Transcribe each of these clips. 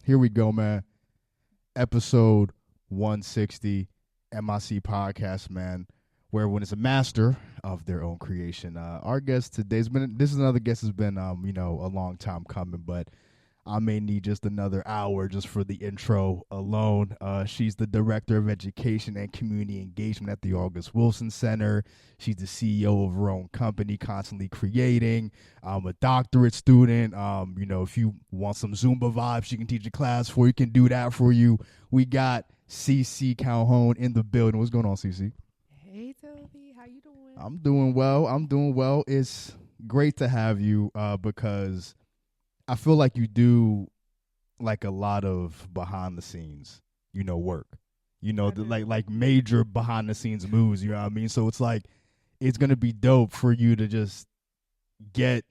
Here we go, man. Episode 160, MIC podcast, man. Where everyone is a master of their own creation. Our guest today's this is another guest has been, a long time coming, but I may need just another hour just for the intro alone. She's the Director of Education and Community Engagement at the August Wilson Center. She's the CEO of her own company, constantly creating. A doctorate student. If you want some Zumba vibes, she can teach a class for you, can do that for you. We got CC Calhoun in the building. What's going on, CC? Hey, Toby. How you doing? I'm doing well. It's great to have you because I feel like you do like a lot of behind the scenes, work, like major behind the scenes moves, you know what I mean? So it's like, it's going to be dope for you to just get,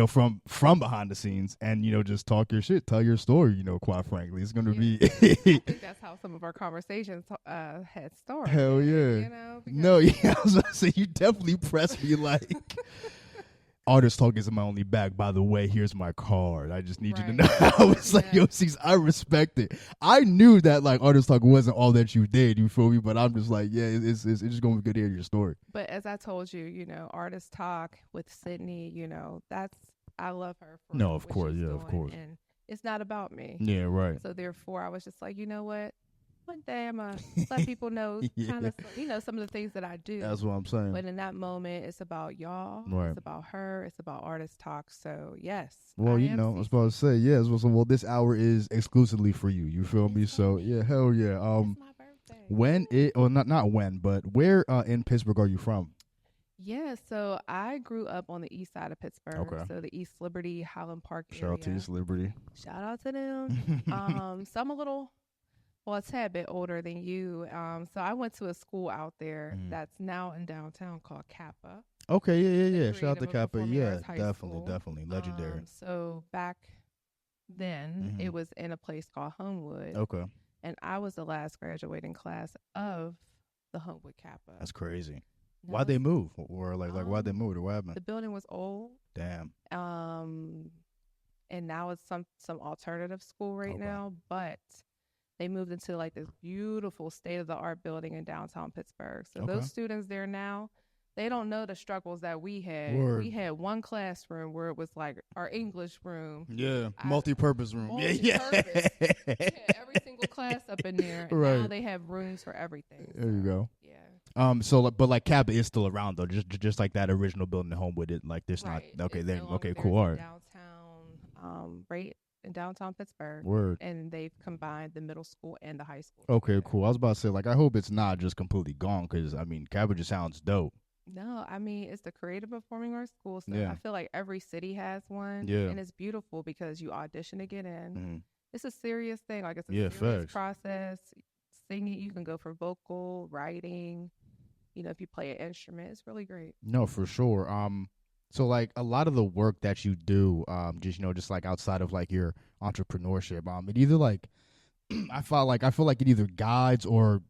from behind the scenes and, just talk your shit, tell your story, quite frankly. It's going to be. I think that's how some of our conversations had started. Hell yeah. No, yeah, I was about to say, you definitely pressed me like. Artist Talk isn't my only bag. By the way, here's my card. I just need you to know. I was like, yo, C's, I respect it. I knew that like Artist Talk wasn't all that you did. You feel me? But I'm just like, yeah, it's just gonna be good to hear your story. But as I told you, Artist Talk with Sydney, I love her. For no, of what course, she's yeah, doing, of course. And it's not about me. Yeah, right. So therefore, I was just like, you know what? One day I'm gonna let people know kind of some of the things that I do. That's what I'm saying. But in that moment, it's about y'all. Right. It's about her. It's about Artist Talk. So yes. Well, I was about to say yes. Well, this hour is exclusively for you. You feel me? So yeah, hell yeah. It's my birthday. When it or not when, but where in Pittsburgh are you from? Yeah, so I grew up on the east side of Pittsburgh. Okay. So the East Liberty, Highland Park area. Shout out to East Liberty. Shout out to them. So I'm a tad bit older than you. So I went to a school out there that's now in downtown called Kappa. Okay, yeah. Shout out to Creative and Kappa. Performing Yeah, Arts High School. definitely. Legendary. So back then, it was in a place called Homewood. Okay. And I was the last graduating class of the Homewood Kappa. That's crazy. Why'd they move? Or like why'd they move? Or what happened? The building was old. Damn. And now it's some alternative school right now, but they moved into like this beautiful state of the art building in downtown Pittsburgh. So those students there now, they don't know the struggles that we had. Word. We had one classroom where it was like our English room. Yeah, multi-purpose room. Multi-purpose. We had every single class up in there. And now they have rooms for everything. There you go. Yeah. But like Kappa is still around though, just like that original building at Homewood. It like there's not okay. It's Then no longer cool. All right. Downtown, right in downtown Pittsburgh. Word. And they've combined the middle school and the high school. Okay, cool. I was about to say like I hope it's not just completely gone because I mean Kappa just sounds dope. No, I mean it's the creative performing arts school. So Yeah. I feel like every city has one. Yeah. And it's beautiful because you audition to get in. Mm-hmm. It's a serious thing. Like it's a serious facts. process. Singing, you can go for vocal, writing. If you play an instrument, it's really great. No, for sure. So like a lot of the work that you do, just like outside of like your entrepreneurship, it either like I feel like it either guides or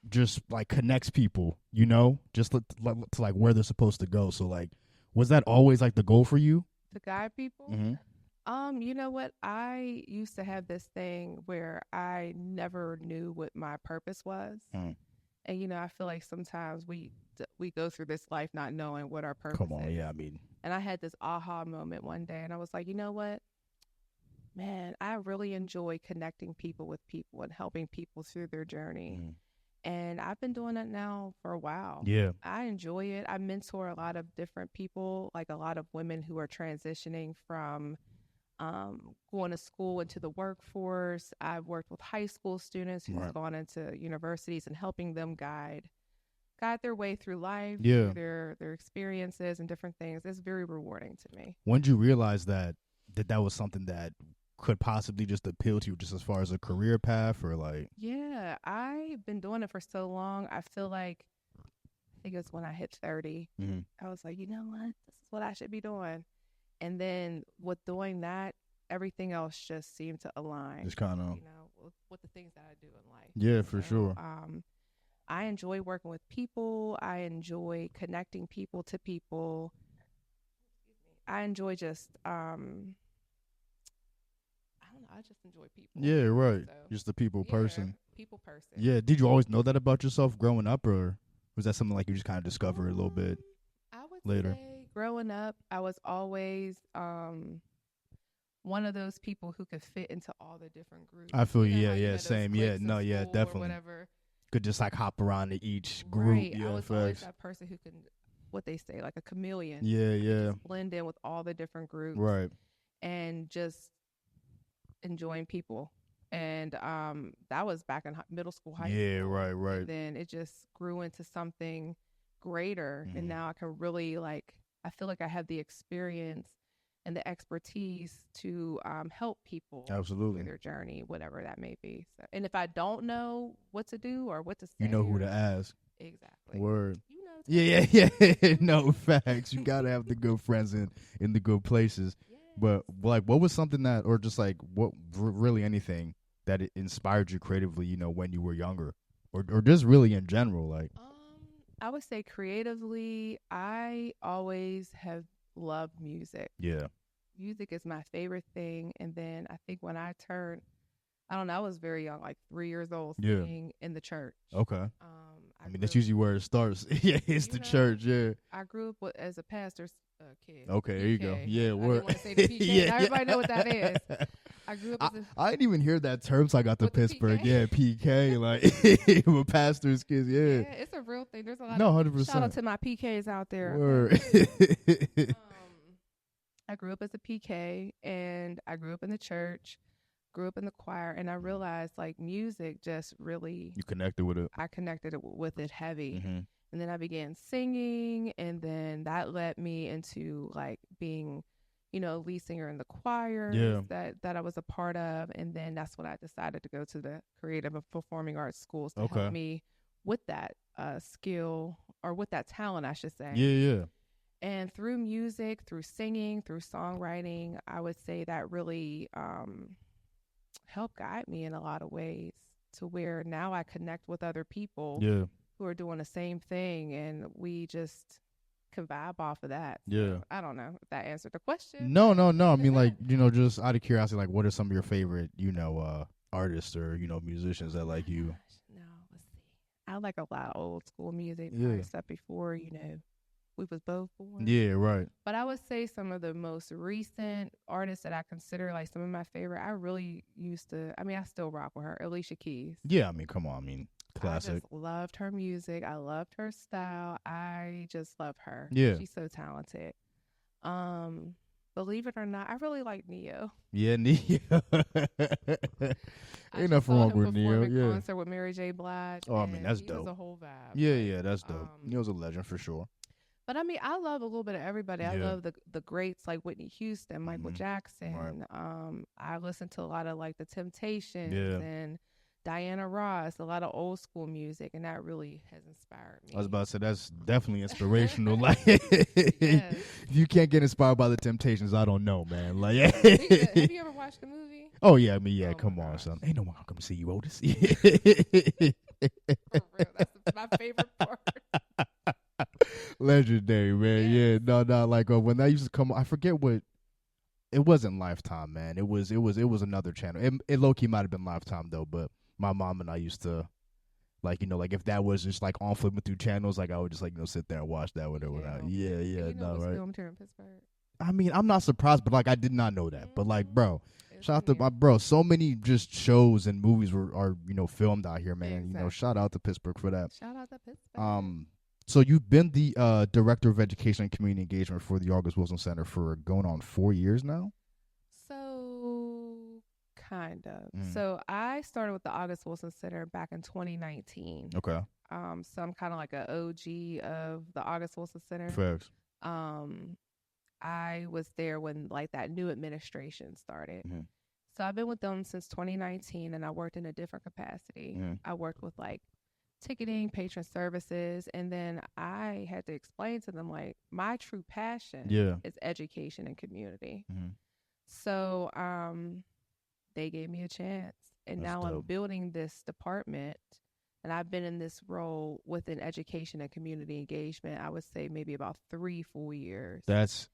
just like connects people, just to like where they're supposed to go. So like, was that always like the goal for you? To guide people? Mm-hmm. You know what? I used to have this thing where I never knew what my purpose was. And, I feel like sometimes we go through this life not knowing what our purpose is. Come on, yeah, I mean. And I had this aha moment one day, and I was like, you know what? Man, I really enjoy connecting people with people and helping people through their journey. And I've been doing that now for a while. Yeah. I enjoy it. I mentor a lot of different people, like a lot of women who are transitioning from going to school into the workforce. I've worked with high school students who've gone into universities and helping them guide their way through life, through their experiences and different things. It's very rewarding to me. When did you realize that was something that could possibly just appeal to you just as far as a career path or like? Yeah, I've been doing it for so long. I feel like, I think it's when I hit 30, I was like, you know what? This is what I should be doing. And then with doing that, everything else just seemed to align. Just kind of, with the things that I do in life. Yeah, for sure. I enjoy working with people. I enjoy connecting people to people. I enjoy just, I don't know. I just enjoy people. Yeah, right. So, Just a people person. People person. Yeah. Did you always know that about yourself growing up, or was that something like you just kind of discovered a little bit I would later? say growing up, I was always one of those people who could fit into all the different groups. I feel you. know Yeah, how, yeah, those same. Yeah, cliques in no, yeah, school or definitely. whatever. Could just like hop around to each group. Right. Yeah, I was always that person who can, what they say, like a chameleon. Yeah, yeah. Just blend in with all the different groups. Right. And just enjoying people. And that was back in middle school, high school. Yeah, right. And then it just grew into something greater. And now I can really I feel like I have the experience and the expertise to help people Absolutely through their journey, whatever that may be. So, and if I don't know what to do or what to say, you know who to ask. Exactly. Word. You know. Yeah. No, facts. You gotta have the good friends in the good places. Yes. But like, what was something that, or just like, what really anything that it inspired you creatively? You know, when you were younger, or just really in general, like. I would say creatively, I always have loved music. Yeah. Music is my favorite thing. And then I think when I turned, I don't know, I was very young, like 3 years old, singing in the church. Okay. I mean, that's usually where it starts. Yeah, it's the church. Yeah. I grew up as a pastor's kid. Okay, PK. there you go. Yeah, I didn't want to say the PK. Yeah, everybody know what that is. I grew up as I didn't even hear that term, so I got to Pittsburgh. PK? Yeah, PK, like with pastors' kids. Yeah. Yeah, it's a real thing. There's a lot. 100%. Shout out to my PKs out there. Word. I grew up as a PK, and I grew up in the church, grew up in the choir, and I realized like music just really. You connected with it. I connected with it heavy. Mm-hmm. And then I began singing, and then that led me into like being, lead singer in the choir that I was a part of. And then that's when I decided to go to the creative and performing arts schools to help me with that skill, or with that talent, I should say. Yeah. And through music, through singing, through songwriting, I would say that really helped guide me in a lot of ways, to where now I connect with other people who are doing the same thing, and we just can vibe off of that. So, I don't know if that answered the question. No. I mean, like, just out of curiosity, like, what are some of your favorite, artists or, musicians that like you? No, let's see. I like a lot of old school music. I said before, we was both born. Yeah, right. But I would say some of the most recent artists that I consider like some of my favorite, I really I still rock with her, Alicia Keys. Yeah, I mean, come on. I mean, classic. I just loved her music. I loved her style. I just love her. Yeah. She's so talented. Believe it or not, I really like Neo. Yeah, Neo. Ain't nothing wrong with Neo. Yeah. Concert with Mary J. Blige. Oh, I mean, that's dope. It was a whole vibe. Yeah, that's dope. Neo's a legend for sure. But I mean, I love a little bit of everybody. I love the greats like Whitney Houston, Michael Jackson. Right. I listen to a lot of like the Temptations and Diana Ross, a lot of old school music, and that really has inspired me. I was about to say that's definitely inspirational. Like, if you can't get inspired by the Temptations, I don't know, man. Like, have you ever watched the movie? Oh yeah, I mean, come on, son. Ain't no one come see you, Otis. For real, that's my favorite part. Legendary, man. Yeah, no, like when that used to come, I forget what. It wasn't Lifetime, man. It was another channel. It low key might have been Lifetime though, but my mom and I used to, like, like if that was just like on flipping through channels, like I would just like sit there and watch that whatever. Yeah, no, right. Filmed here in Pittsburgh. I mean, I'm not surprised, but like I did not know that. But like, bro, shout out to my bro. So many just shows and movies are filmed out here, man. Exactly. Shout out to Pittsburgh for that. Shout out to Pittsburgh. So you've been the Director of Education and Community Engagement for the August Wilson Center for going on 4 years now? So, kind of. So I started with the August Wilson Center back in 2019. Okay. So I'm kind of like an OG of the August Wilson Center. Facts. I was there when like that new administration started. So I've been with them since 2019, and I worked in a different capacity. I worked with like ticketing, patron services, and then I had to explain to them like my true passion is education and community. So they gave me a chance, and That's now dope. I'm building this department, and I've been in this role within education and community engagement, I would say maybe about 3 full years. That's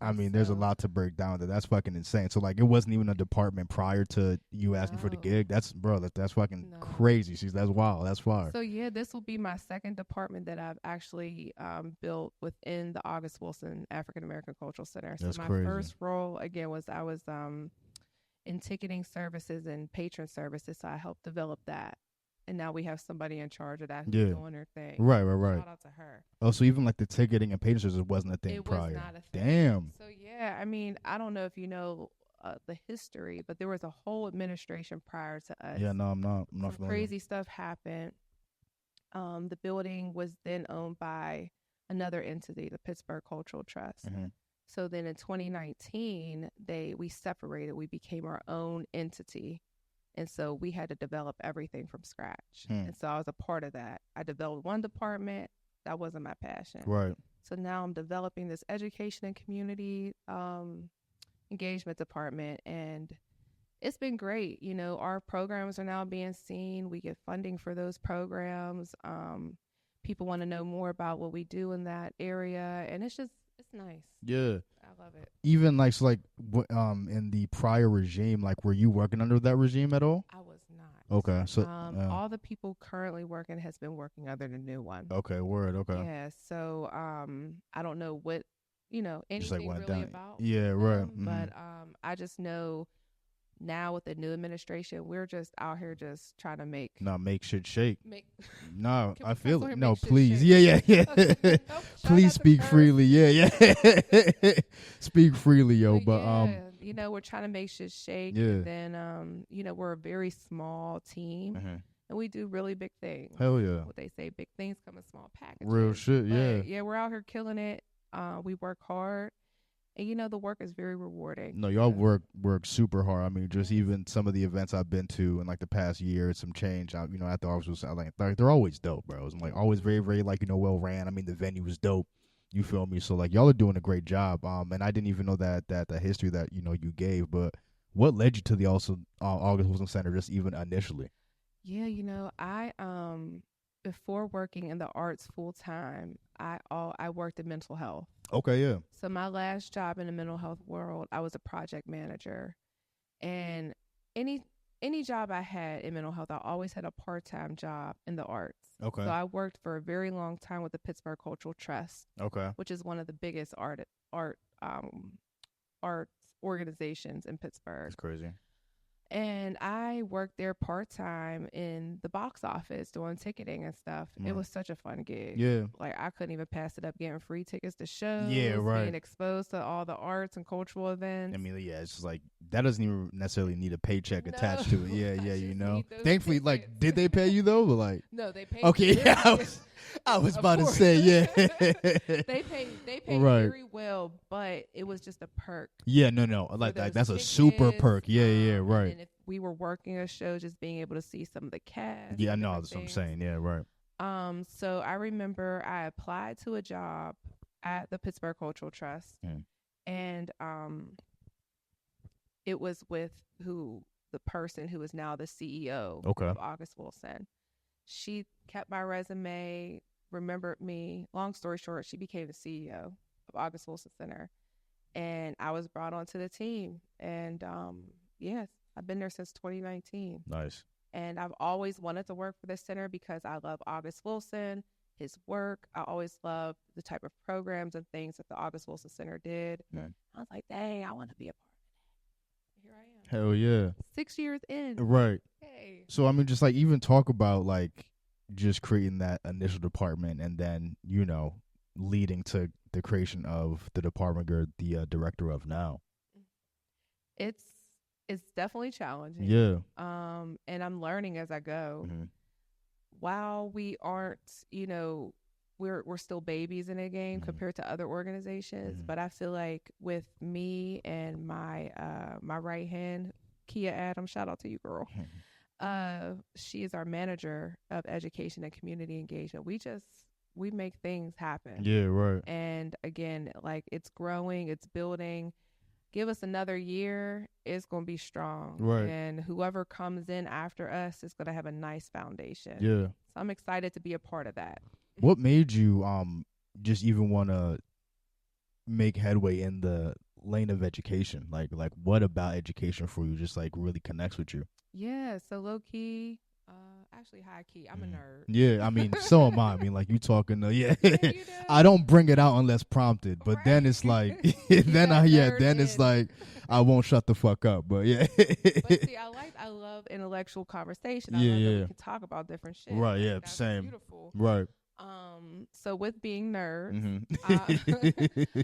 I mean, there's a lot to break down there. That's fucking insane. So like, it wasn't even a department prior to you asking for the gig. That's that's fucking crazy. See, that's wild. That's fire. So yeah, this will be my second department that I've actually built within the August Wilson African American Cultural Center. So my first role again was I was in ticketing services and patron services. So I helped develop that. And now we have somebody in charge of that who's doing her thing. Right. Shout out to her. Oh, so even like the ticketing and patron services wasn't a thing prior. It was not a thing. Damn. So yeah, I mean, I don't know if you know the history, but there was a whole administration prior to us. Yeah, no, I'm not Some familiar. crazy stuff happened. The building was then owned by another entity, the Pittsburgh Cultural Trust. Mm-hmm. So then in 2019, we separated. We became our own entity. And so we had to develop everything from scratch. And so I was a part of that. I developed one department. That wasn't my passion. Right. So now I'm developing this education and community engagement department. And it's been great. You know, our programs are now being seen. We get funding for those programs. People want to know more about what we do in that area. And it's nice. Yeah. I love it. Even like, so like, in the prior regime, like, were you working under that regime at all? I was not. Okay. So all the people currently working has been working under the new one. Okay. Word. Okay. Yeah. So I don't know what, anything just like really about. Yeah. Right. But I just know now with the new administration, we're just out here just trying to make shit shake. No, I feel it. No, please. Yeah. Please speak freely. Yeah. Speak freely, yo. But we're trying to make shit shake. Yeah. And then we're a very small team. Mm-hmm. And we do really big things. Hell yeah. What they say, big things come in small packages. Real shit, yeah. But, yeah, we're out here killing it. We work hard. And, the work is very rewarding. No, y'all work super hard. I mean, just even some of the events I've been to in, like, the past year, some change. After I was like, they're always dope, bro. It's, like, always very, very, like, well ran. I mean, the venue was dope. You feel me? So, like, y'all are doing a great job. And I didn't even know that the history that, you gave. But what led you to the August Wilson Center just even initially? Yeah, I before working in the arts full time, I worked in mental health. Okay, yeah. So my last job in the mental health world, I was a project manager, and any job I had in mental health, I always had a part-time job in the arts. Okay. So I worked for a very long time with the Pittsburgh Cultural Trust. Okay. Which is one of the biggest arts organizations in Pittsburgh. That's crazy. And I worked there part-time in the box office doing ticketing and stuff. Mm. It was such a fun gig. Yeah. Like, I couldn't even pass it up getting free tickets to shows. Yeah, right. Being exposed to all the arts and cultural events. I mean, yeah, it's just like, that doesn't even necessarily need a paycheck attached to it. Yeah, Thankfully, tickets. Like, did they pay you, though? But like, no, they paid okay, yeah, I was about to say, yeah. They paid right. very well, but it was just a perk. Yeah, no. Like that's a super perk. Yeah, right. And if we were working a show, just being able to see some of the cast. Yeah, no, that's what I'm saying. Yeah, right. So I remember I applied to a job at the Pittsburgh Cultural Trust, and it was with the person who is now the CEO of August Wilson. She kept my resume, remembered me. Long story short, she became the CEO of August Wilson Center, and I was brought onto the team. And yes, I've been there since 2019. Nice. And I've always wanted to work for this center because I love August Wilson, his work. I always loved the type of programs and things that the August Wilson Center did. Man. I was like, dang, I want to be a part of that. Here I am. Hell yeah. 6 years in. Right. Hey. So, I mean, just like even talk about like just creating that initial department and then, leading to the creation of the department you're the director of now. It's definitely challenging. Yeah. And I'm learning as I go. Mm-hmm. While we aren't, we're still babies in a game compared to other organizations. But I feel like with me and my my right hand, Kia Adams, shout out to you, girl. She is our manager of education and community engagement. We make things happen. Yeah, right. And again, like, it's growing, it's building. Give us another year, it's going to be strong. Right. And whoever comes in after us is going to have a nice foundation. Yeah. So I'm excited to be a part of that. What made you just even want to make headway in the lane of education? Like what about education for you just like really connects with you? Yeah, so low key, actually high key. I'm a nerd. Yeah, I mean, so am I. I mean, like you talking to Yeah, you know? I don't bring it out unless prompted, but then it's like then then it's like I won't shut the fuck up. But yeah. But see, I love intellectual conversation. I love that we can talk about different shit. Right, Like, yeah, that's same. beautiful. Right. So with being nerds,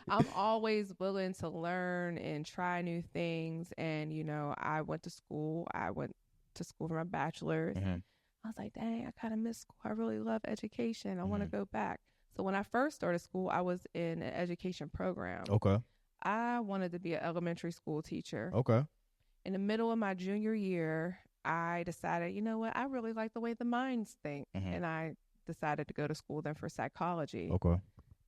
I'm always willing to learn and try new things. And I went to school. I went to school for my bachelor's. I was like, dang, I kind of miss school. I really love education. I want to go back. So when I first started school, I was in an education program. Okay. I wanted to be an elementary school teacher. Okay. In the middle of my junior year, I decided, you know what? I really like the way the minds think. And I decided to go to school then for psychology. Okay.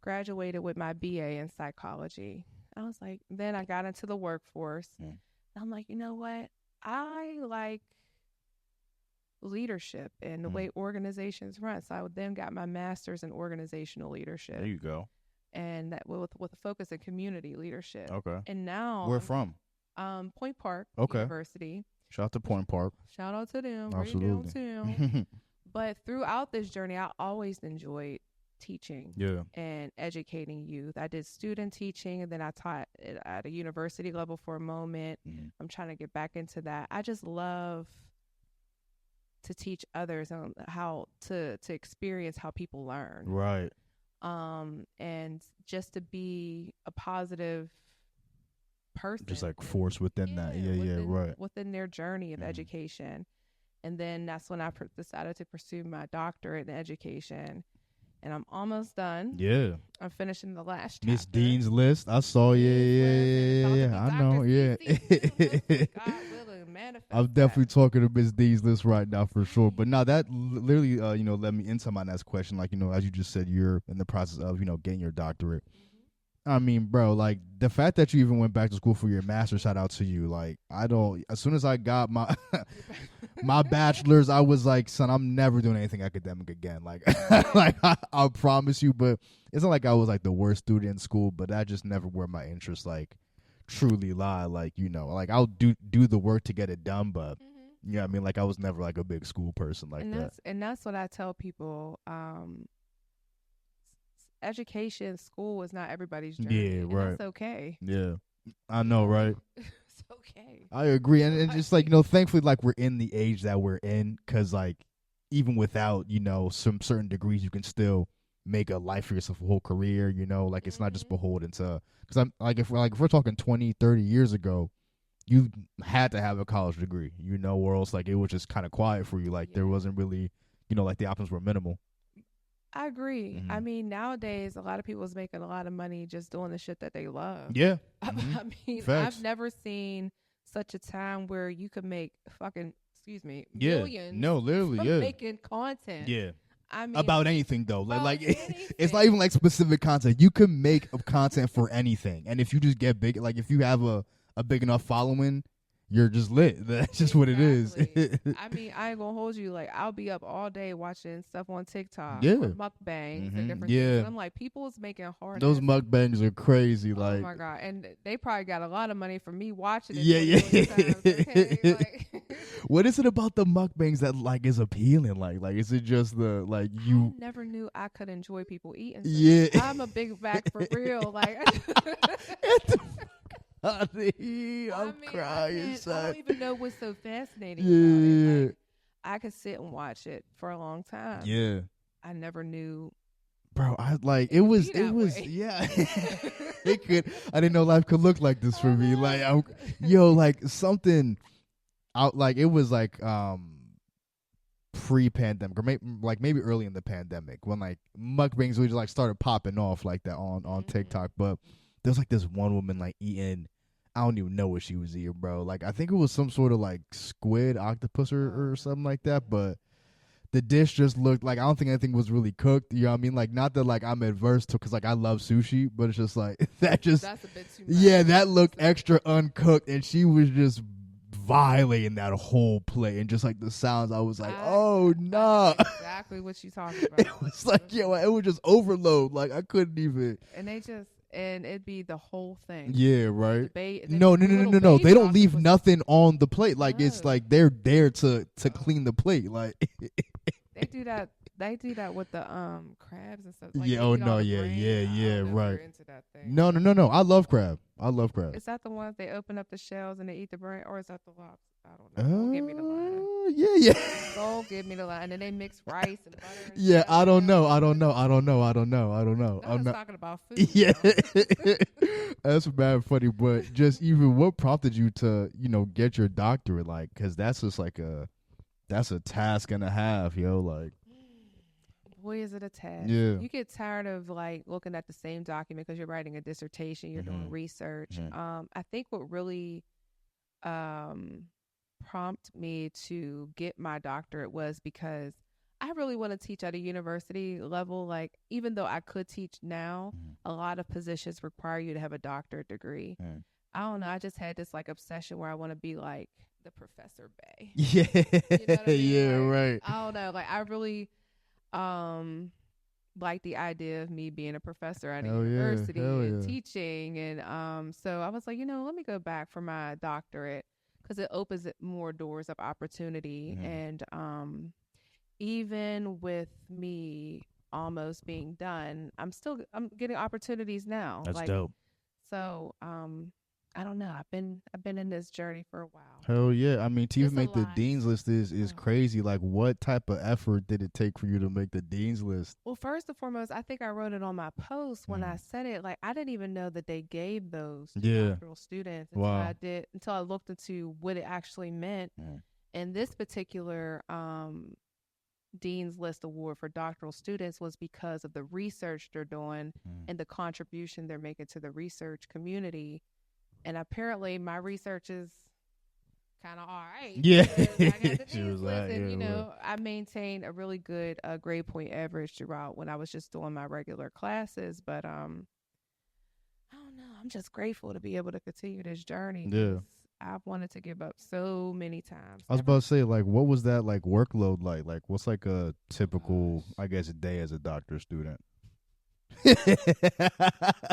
Graduated with my BA in psychology. I was like, then I got into the workforce. I'm like, you know what? I like leadership and the way organizations run. So I then got my master's in organizational leadership. There you go. And that with a focus in community leadership. Okay. And now where from? Point Park University. Shout out to Point Park. Shout out to them. Absolutely. Downtown. But throughout this journey, I always enjoyed teaching and educating youth. I did student teaching, and then I taught at a university level for a moment. I'm trying to get back into that. I just love to teach others on how to experience how people learn. Right. And just to be a positive person. Just like force within that. Right. Within their journey of education. And then that's when I decided to pursue my doctorate in education. And I'm almost done. Yeah. I'm finishing the last chapter. Miss Dean's List. I saw, I know, God willing, manifest I'm definitely talking to Miss Dean's List right now for sure. But no, that literally, led me into my next question. Like, as you just said, you're in the process of, getting your doctorate. I mean, bro, like the fact that you even went back to school for your master's, shout out to you. Like, as soon as I got my my bachelor's, I was like, son, I'm never doing anything academic again. Like, I promise you. But it's not like I was like the worst student in school, but that just never where my interests like truly lie. Like, like I'll do the work to get it done, but I mean, like I was never like a big school person like that. And that's what I tell people. Education, school is not everybody's journey. Yeah, right. That's okay. Yeah, I know, right? It's okay. I agree, and just like thankfully, like we're in the age that we're in, because like even without some certain degrees, you can still make a life for yourself, a whole career. Like it's not just beholden to. Because I'm like if we're talking 20, 30 years ago, you had to have a college degree, or else like it was just kind of quiet for you. Like there wasn't really, like the options were minimal. I agree. I mean, nowadays, a lot of people is making a lot of money just doing the shit that they love. Yeah. I mean, Facts. I've never seen such a time where you could make millions. No, literally, making content. Yeah. I mean, about anything though. Like anything. It's not even like specific content. You can make content for anything. And if you just get big, like if you have a big enough following, you're just lit. That's just what it is. I mean, I ain't gonna hold you. Like, I'll be up all day watching stuff on TikTok, or mukbangs and different things. And I'm like, people is making hard. Those mukbangs are crazy. Like, oh my god, and they probably got a lot of money from me watching it. Yeah. Okay? What is it about the mukbangs that like is appealing? Like is it just the like you? I never knew I could enjoy people eating. Yeah, I'm a big back for real. Like. I'm crying. I don't even know what's so fascinating about it. Like, I could sit and watch it for a long time. Yeah. I never knew. Bro, I like it was yeah. It could. I didn't know life could look like this for me. Like like something out like it was like pre-pandemic or maybe early in the pandemic when like mukbangs really like started popping off like that on TikTok. But there was like this one woman like eating, I don't even know what she was eating, bro. Like I think it was some sort of like squid, octopus or something like that. But the dish just looked like, I don't think anything was really cooked. You know what I mean? Like not that like I'm adverse to, because like I love sushi, but it's just like that's a bit too much. Yeah, that looked extra uncooked, and she was just violating that whole plate, and just like the sounds, I was like, oh no. Nah. Exactly what you talking about. It was like, it was just overload. Like I couldn't even. And they just. and it'd be the whole thing. Yeah, right. The No. They don't leave nothing on the plate. Like No. it's like they're there to clean the plate. Like they do that. They do that with the crabs and stuff. Like, yeah. they Oh eat all no. the Yeah. brain. Yeah. I don't Yeah. know if Right. you're into that thing. No. I love crab. I love crab. Is that the ones they open up the shells and they eat the brain, or is that the lobster? I don't know. Don't give me the line. Yeah. Don't give me the line. And then they mix rice and butter. And Yeah. stuff. I don't know. I'm not talking about food. Yeah. That's bad funny, but just even what prompted you to, get your doctorate, like, because that's just like that's a task and a half, yo, like. Boy, is it a task. Yeah. You get tired of like looking at the same document because you're writing a dissertation, you're doing research. I think what really prompted me to get my doctorate was because I really want to teach at a university level. Like, even though I could teach now, a lot of positions require you to have a doctorate degree. I don't know. I just had this like obsession where I want to be like the Professor Bay. Yeah. You know what I mean? Yeah, like, right. I don't know. Like, I really like the idea of me being a professor at a university and teaching. And so I was like, let me go back for my doctorate because it opens more doors of opportunity. And even with me almost being done, I'm getting opportunities now. That's dope. So I don't know. I've been in this journey for a while. Hell yeah. I mean, to even make the lot. dean's list is crazy. Like, what type of effort did it take for you to make the dean's list? Well, first and foremost, I think I wrote it on my post when I said it. Like, I didn't even know that they gave those to doctoral students until I looked into what it actually meant. And this particular Dean's List Award for doctoral students was because of the research they're doing and the contribution they're making to the research community. And apparently my research is kind of all right. Yeah. I got the Dean's List, and, I maintained a really good grade point average throughout when I was just doing my regular classes. But I don't know. I'm just grateful to be able to continue this journey. Yeah. I've wanted to give up so many times. I was about to say, like, what was that, like, workload like? Like, what's, like, a typical, I guess, a day as a doctor student?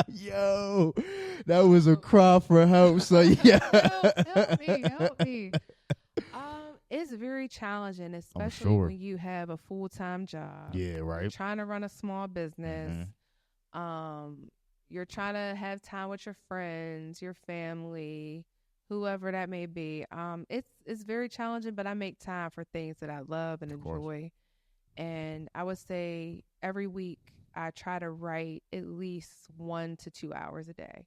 Yo, that was a cry for help. So, yeah. Help me. It's very challenging, especially when you have a full-time job. Yeah, right. You're trying to run a small business. You're trying to have time with your friends, your family, whoever that may be. It's very challenging, but I make time for things that I love and enjoy. And I would say every week I try to write at least 1 to 2 hours a day.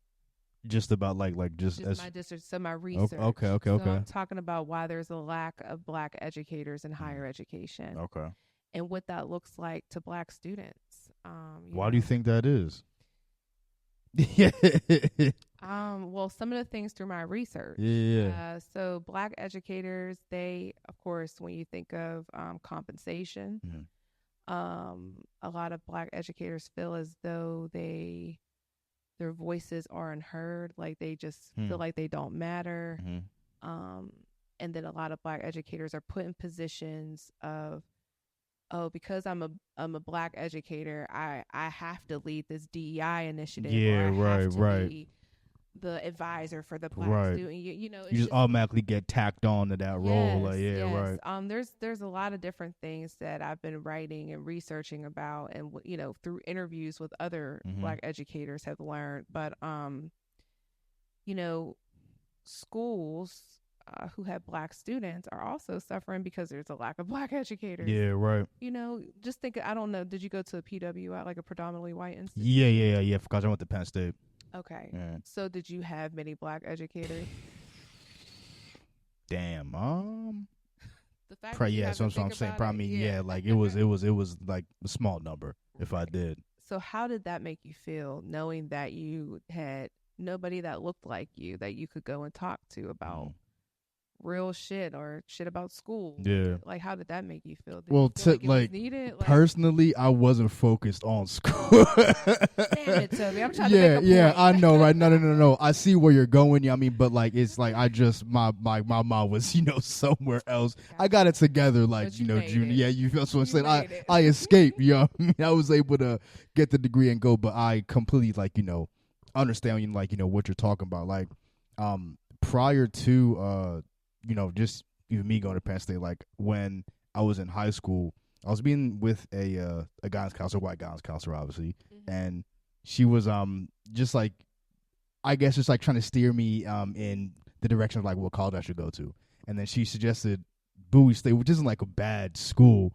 Just about my research. Okay. So I'm talking about why there's a lack of Black educators in higher education. Okay. And what that looks like to Black students. Why do you think that is? Well, some of the things through my research. So Black educators, they, of course, when you think of compensation, a lot of Black educators feel as though their voices aren't heard, like they just feel like they don't matter. And then a lot of Black educators are put in positions of, because I'm a Black educator, I have to lead this DEI initiative. Be the advisor for the Black student. You just automatically get tacked on to that role. There's a lot of different things that I've been writing and researching about, and through interviews with other Black educators have learned. But schools who have Black students are also suffering because there's a lack of Black educators. Yeah, right. Just think, I don't know, did you go to a PWI, like a predominantly white institute? Yeah, because I went to Penn State. Okay. Yeah. So did you have many Black educators? Damn. The fact that's what I'm saying. Probably, like it was like a small number if I did. So how did that make you feel, knowing that you had nobody that looked like you that you could go and talk to about real shit or shit about school? Yeah. Like, how did that make you feel? Did well, you feel like it was needed? Personally, I wasn't focused on school. Damn it, Toby. I'm trying to make a point. I know, right? No. I see where you're going. I mean, but like, it's like I just my mom was somewhere else. Gotcha. I got it together, like junior. Yeah, you feel so I'm saying. I escaped. I was able to get the degree and go, but I completely understand, like, what you're talking about. Like, prior to, just even me going to Penn State, like when I was in high school, I was being with a guidance counselor, white guidance counselor, obviously, and she was just like, I guess, just like trying to steer me in the direction of like what college I should go to, and then she suggested Bowie State, which isn't like a bad school,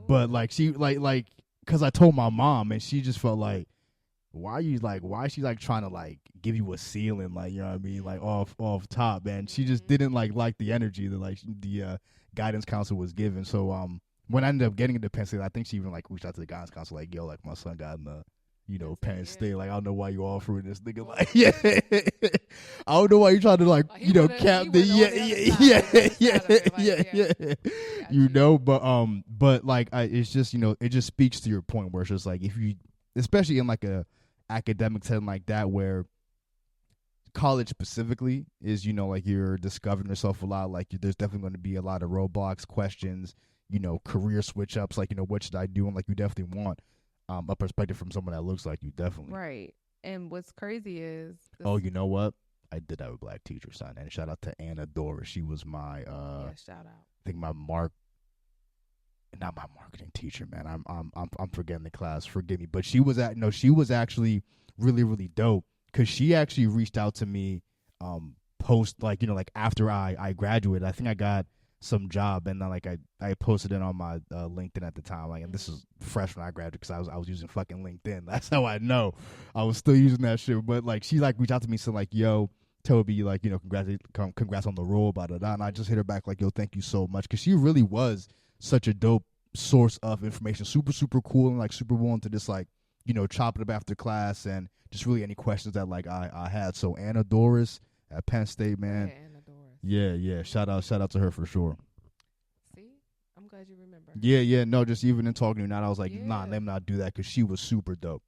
but like she like because I told my mom, and she just felt like, why is she like trying to like give you a ceiling, like, you know what I mean, like off top, and she just didn't like the energy that like the guidance counselor was given. So when I ended up getting into Penn State, I think she even like reached out to the guidance counselor, like, yo, like my son got in the Penn State, like, I don't know why you offering this nigga, like, yeah, I don't know why you trying to like, cap the but like, it's just, it just speaks to your point where it's just like, if you, especially in like a academic setting like that, where college specifically is, like, you're discovering yourself a lot, like there's definitely going to be a lot of roadblocks, questions, career switch ups, like, what should I do, and like, you definitely want a perspective from someone that looks like you, definitely. Right. And what's crazy is oh, you know what? I did have a black teacher, son, and shout out to Anna Doris. She was my shout out. I think not my marketing teacher, man. I'm forgetting the class. Forgive me, but she was she was actually really, really dope, because she actually reached out to me post, like, like after I graduated. I think I got some job, and then like I posted it on my LinkedIn at the time, like, and this is fresh when I graduated, because I was using fucking LinkedIn. That's how I know I was still using that shit. But like, she like reached out to me, so like, yo, Toby, like, congrats on the role, blah blah blah. And I just hit her back like, yo, thank you so much, because she really was such a dope source of information, super super cool, and like super willing to just like, chop it up after class, and just really any questions that like I had. So Anna Doris at Penn State, man. Yeah. Shout out to her for sure. See, I'm glad you remember. Yeah. No, just even in talking to you now, I was like, nah, let me not do that, because she was super dope.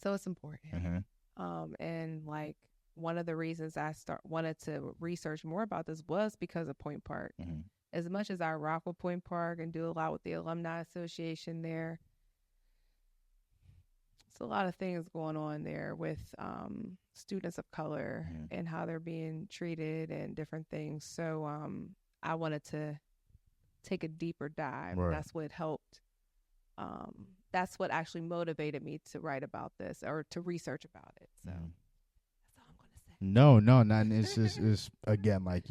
So it's important. And like, one of the reasons I wanted to research more about this was because of Point Park. As much as I rock with Point Park and do a lot with the Alumni Association there, it's a lot of things going on there with students of color and how they're being treated and different things. So I wanted to take a deeper dive. Right. That's what helped. That's what actually motivated me to write about this, or to research about it. So that's all I'm going to say. No, not. It's just, it's again, like,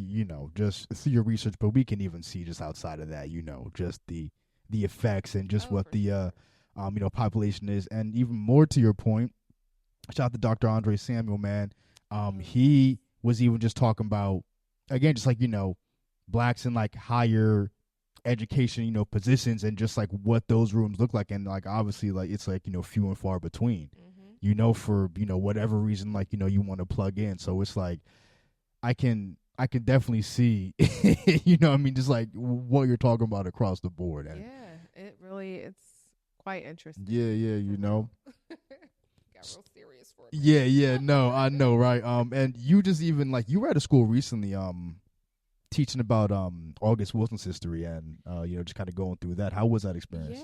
just through your research, but we can even see just outside of that, just the effects, and just what the population is. And even more to your point, shout out to Dr. Andre Samuel, man. He was even just talking about, again, just like, blacks in like higher education, positions, and just like what those rooms look like. And like, obviously, like, it's like, few and far between, for, whatever reason, like, you want to plug in. So it's like, I can definitely see, I mean, just like what you're talking about across the board. And it's quite interesting. Yeah. Got real serious for it. Yeah. No, I know, right? And you just even like, you were at a school recently, teaching about August Wilson's history, and just kind of going through that. How was that experience?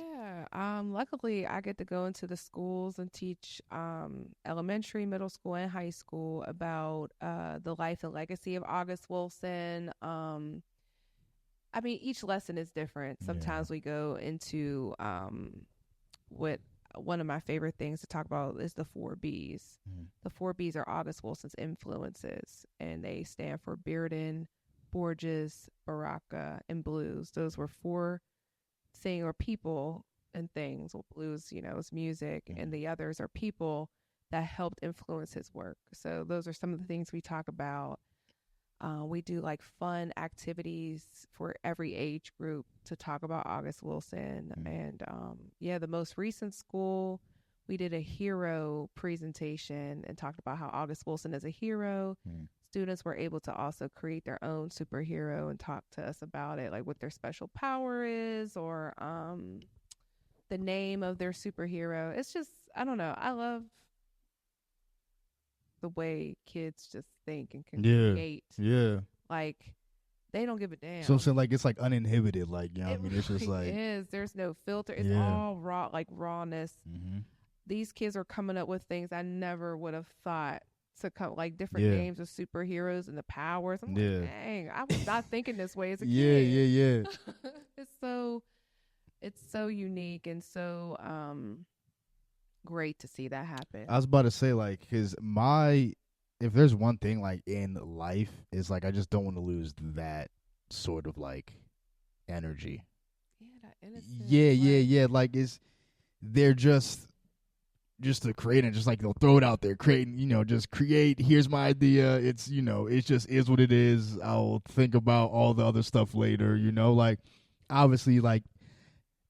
Luckily I get to go into the schools and teach elementary, middle school, and high school about the life and legacy of August Wilson. I mean, each lesson is different. Sometimes we go into what one of my favorite things to talk about is the 4 B's. The 4 B's are August Wilson's influences, and they stand for Bearden, Borges, Baraka, and blues. Those were 4 or people and things. Well, blues, is music, and the others are people that helped influence his work. So those are some of the things we talk about. We do like fun activities for every age group to talk about August Wilson. And the most recent school, we did a hero presentation and talked about how August Wilson is a hero. Students were able to also create their own superhero and talk to us about it, like what their special power is, or the name of their superhero. It's just, I don't know. I love the way kids just think and can create. Yeah. Like, they don't give a damn. So I'm saying, like, it's like uninhibited. Like, I mean, it's just like, it is. There's no filter. It's all raw, like rawness. these kids are coming up with things I never would have thought to come, like different Yeah. names of superheroes and the powers. I'm Yeah. like, dang, I was not thinking this way as a Yeah, kid. yeah. It's so unique and so great to see that happen. I was about to say, like, because if there's one thing, like, in life, is, like, I just don't want to lose that sort of, like, energy. Yeah, that innocence. Yeah. Like, they're just to create and just, like, they'll throw it out there, creating, just create, here's my idea. It's, it just is what it is. I'll think about all the other stuff later, like, obviously, like,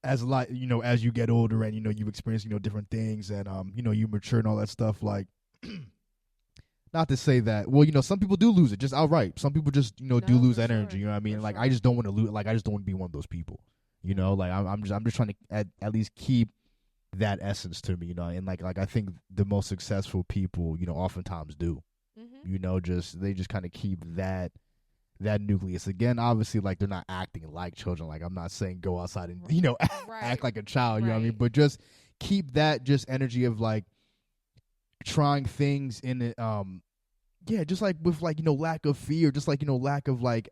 as a lot, as you get older and, you experience, different things and, you mature and all that stuff, like, not to say that, well, some people do lose it just outright. Some people just, do lose energy, you know what I mean? Like, I just don't want to lose, like, I just don't want to be one of those people, like, I'm just trying to at least keep that essence to me, and like I think the most successful people, oftentimes do, they just kind of keep that nucleus. Again, obviously, like, they're not acting like children. Like, I'm not saying go outside and, act like a child, you know what I mean? But just keep that just energy of, like, trying things in it, just like with, like, lack of fear, just like, lack of, like,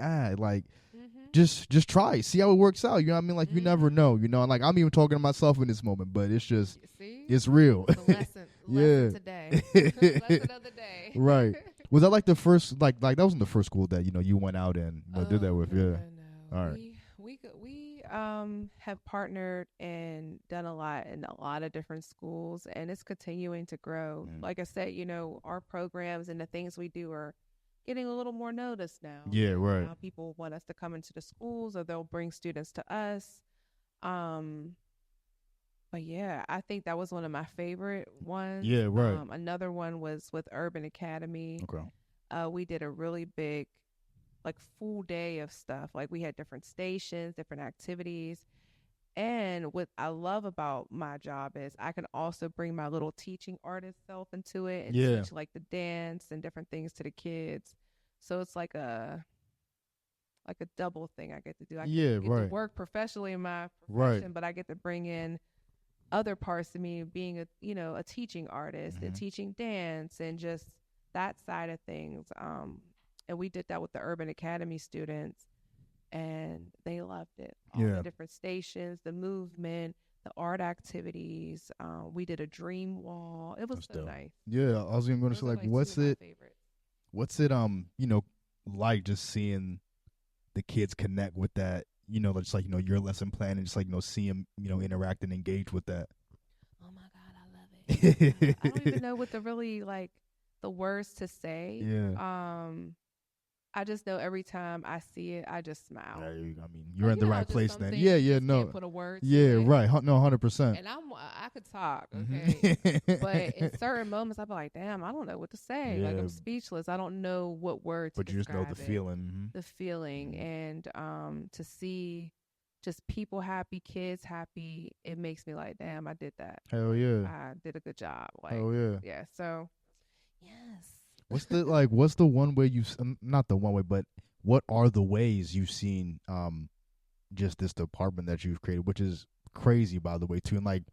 just try, see how it works out, you know what I mean? Like, you never know, and like, I'm even talking to myself in this moment, but it's just, it's real. The lesson today. Lesson of the day. Right. Was that like the first, like that wasn't the first school that, you went out and did that with? No. All right. We have partnered and done a lot in a lot of different schools, and it's continuing to grow. Like I said, our programs and the things we do are getting a little more notice now. Yeah, right. Now people want us to come into the schools, or they'll bring students to us. But yeah, I think that was one of my favorite ones. Yeah, right. Another one was with Urban Academy. Okay. We did a really big, like, full day of stuff. Like, we had different stations, different activities. And what I love about my job is I can also bring my little teaching artist self into it and teach, like, the dance and different things to the kids. So it's like a double thing I get to do. I get to work professionally in my profession, but I get to bring in other parts of me, being a teaching artist and teaching dance and just that side of things. And we did that with the Urban Academy students, and they loved it. All the different stations, the movement, the art activities. We did a dream wall. It was so nice. Yeah, I was even going to say, like, what's it like just seeing the kids connect with that, just like, your lesson plan and just like, see them, interact and engage with that. Oh my God, I love it. I don't even know what the words to say. Yeah. I just know every time I see it, I just smile. Yeah, I mean, you're in the right place then. Yeah, no. Can't put a word to it. Right. No, 100%. And I could talk, okay? But in certain moments, I'll be like, damn, I don't know what to say. Yeah. Like, I'm speechless. I don't know what word to describe. But you just know the feeling. The feeling. And to see just people happy, kids happy, it makes me like, damn, I did that. Hell yeah. I did a good job. Like, hell yeah. Yeah, so, yes. What's the one way you've, not the one way, but what are the ways you've seen just this department that you've created, which is crazy, by the way, too. And like,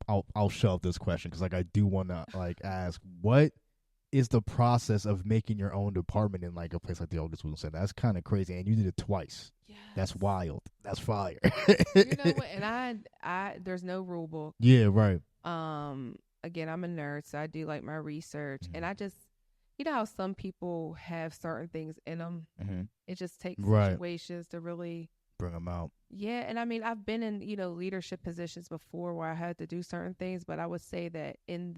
I'll shelve this question because, like, I do want to, like, ask, what is the process of making your own department in, like, a place like the August Wilson Center? That's kind of crazy, and you did it twice. Yes. That's wild. That's fire. You know what? And I there's no rule book. Yeah, right. Again, I'm a nerd, so I do like my research, and I just, how some people have certain things in them. It just takes situations to really bring them out. Yeah, and I mean, I've been in leadership positions before where I had to do certain things, but I would say that in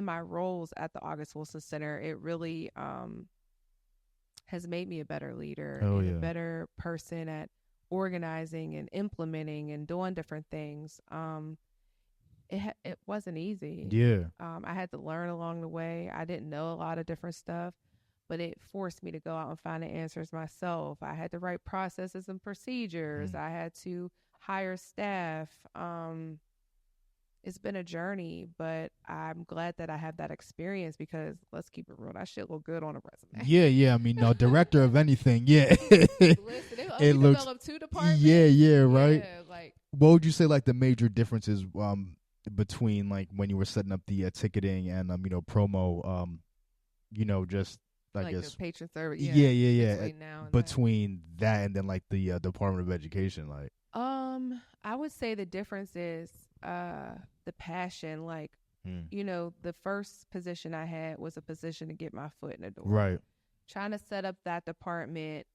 my roles at the August Wilson Center, it really has made me a better leader and a better person at organizing and implementing and doing different things. It wasn't easy. Yeah. I had to learn along the way. I didn't know a lot of different stuff, but it forced me to go out and find the answers myself. I had to write processes and procedures. I had to hire staff. It's been a journey, but I'm glad that I have that experience because, let's keep it real, that shit look good on a resume. Yeah. I mean, no, director of anything, yeah. Listen, it looks 2 departments. Yeah, right. Yeah, like, what would you say, like, the major differences between like when you were setting up the ticketing and promo, just I like the guess patron service. yeah, Yeah, yeah, yeah. between now and then. Between that and then like the Department of Education, like I would say the difference is the passion. Like, hmm. the first position I had was a position to get my foot in the door. Right. Trying to set up that department,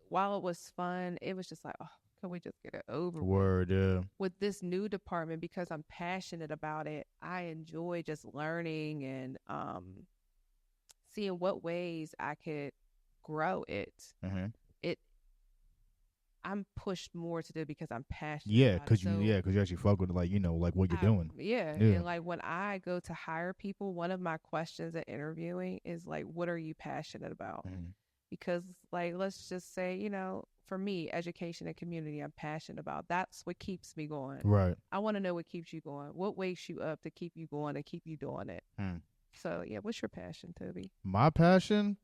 while it was fun, it was just like, oh, can we just get it over with? Word, yeah. With this new department, because I'm passionate about it, I enjoy just learning and seeing what ways I could grow it. Mm-hmm. It I'm pushed more to do it because I'm passionate Yeah, about it. So cause you actually fuck with like like what you're doing. yeah, Yeah. and like when I go to hire people, one of my questions at interviewing is like, what are you passionate about? Mm-hmm. Because like let's just say, for me, education and community, I'm passionate about. That's what keeps me going. Right. I want to know what keeps you going. What wakes you up to keep you going and keep you doing it. Hmm. So yeah, what's your passion, Toby? My passion.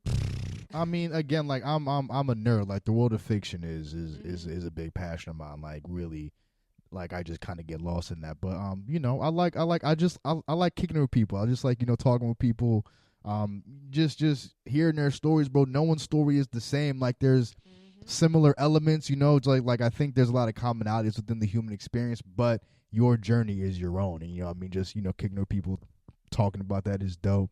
I mean, again, like I'm a nerd. Like the world of fiction is a big passion of mine. Like really, like I just kind of get lost in that. But I like kicking it with people. I just like talking with people. Just hearing their stories, bro. No one's story is the same. Like there's similar elements. It's like I think there's a lot of commonalities within the human experience, but your journey is your own. And I mean, just kicking it with people, talking about that is dope.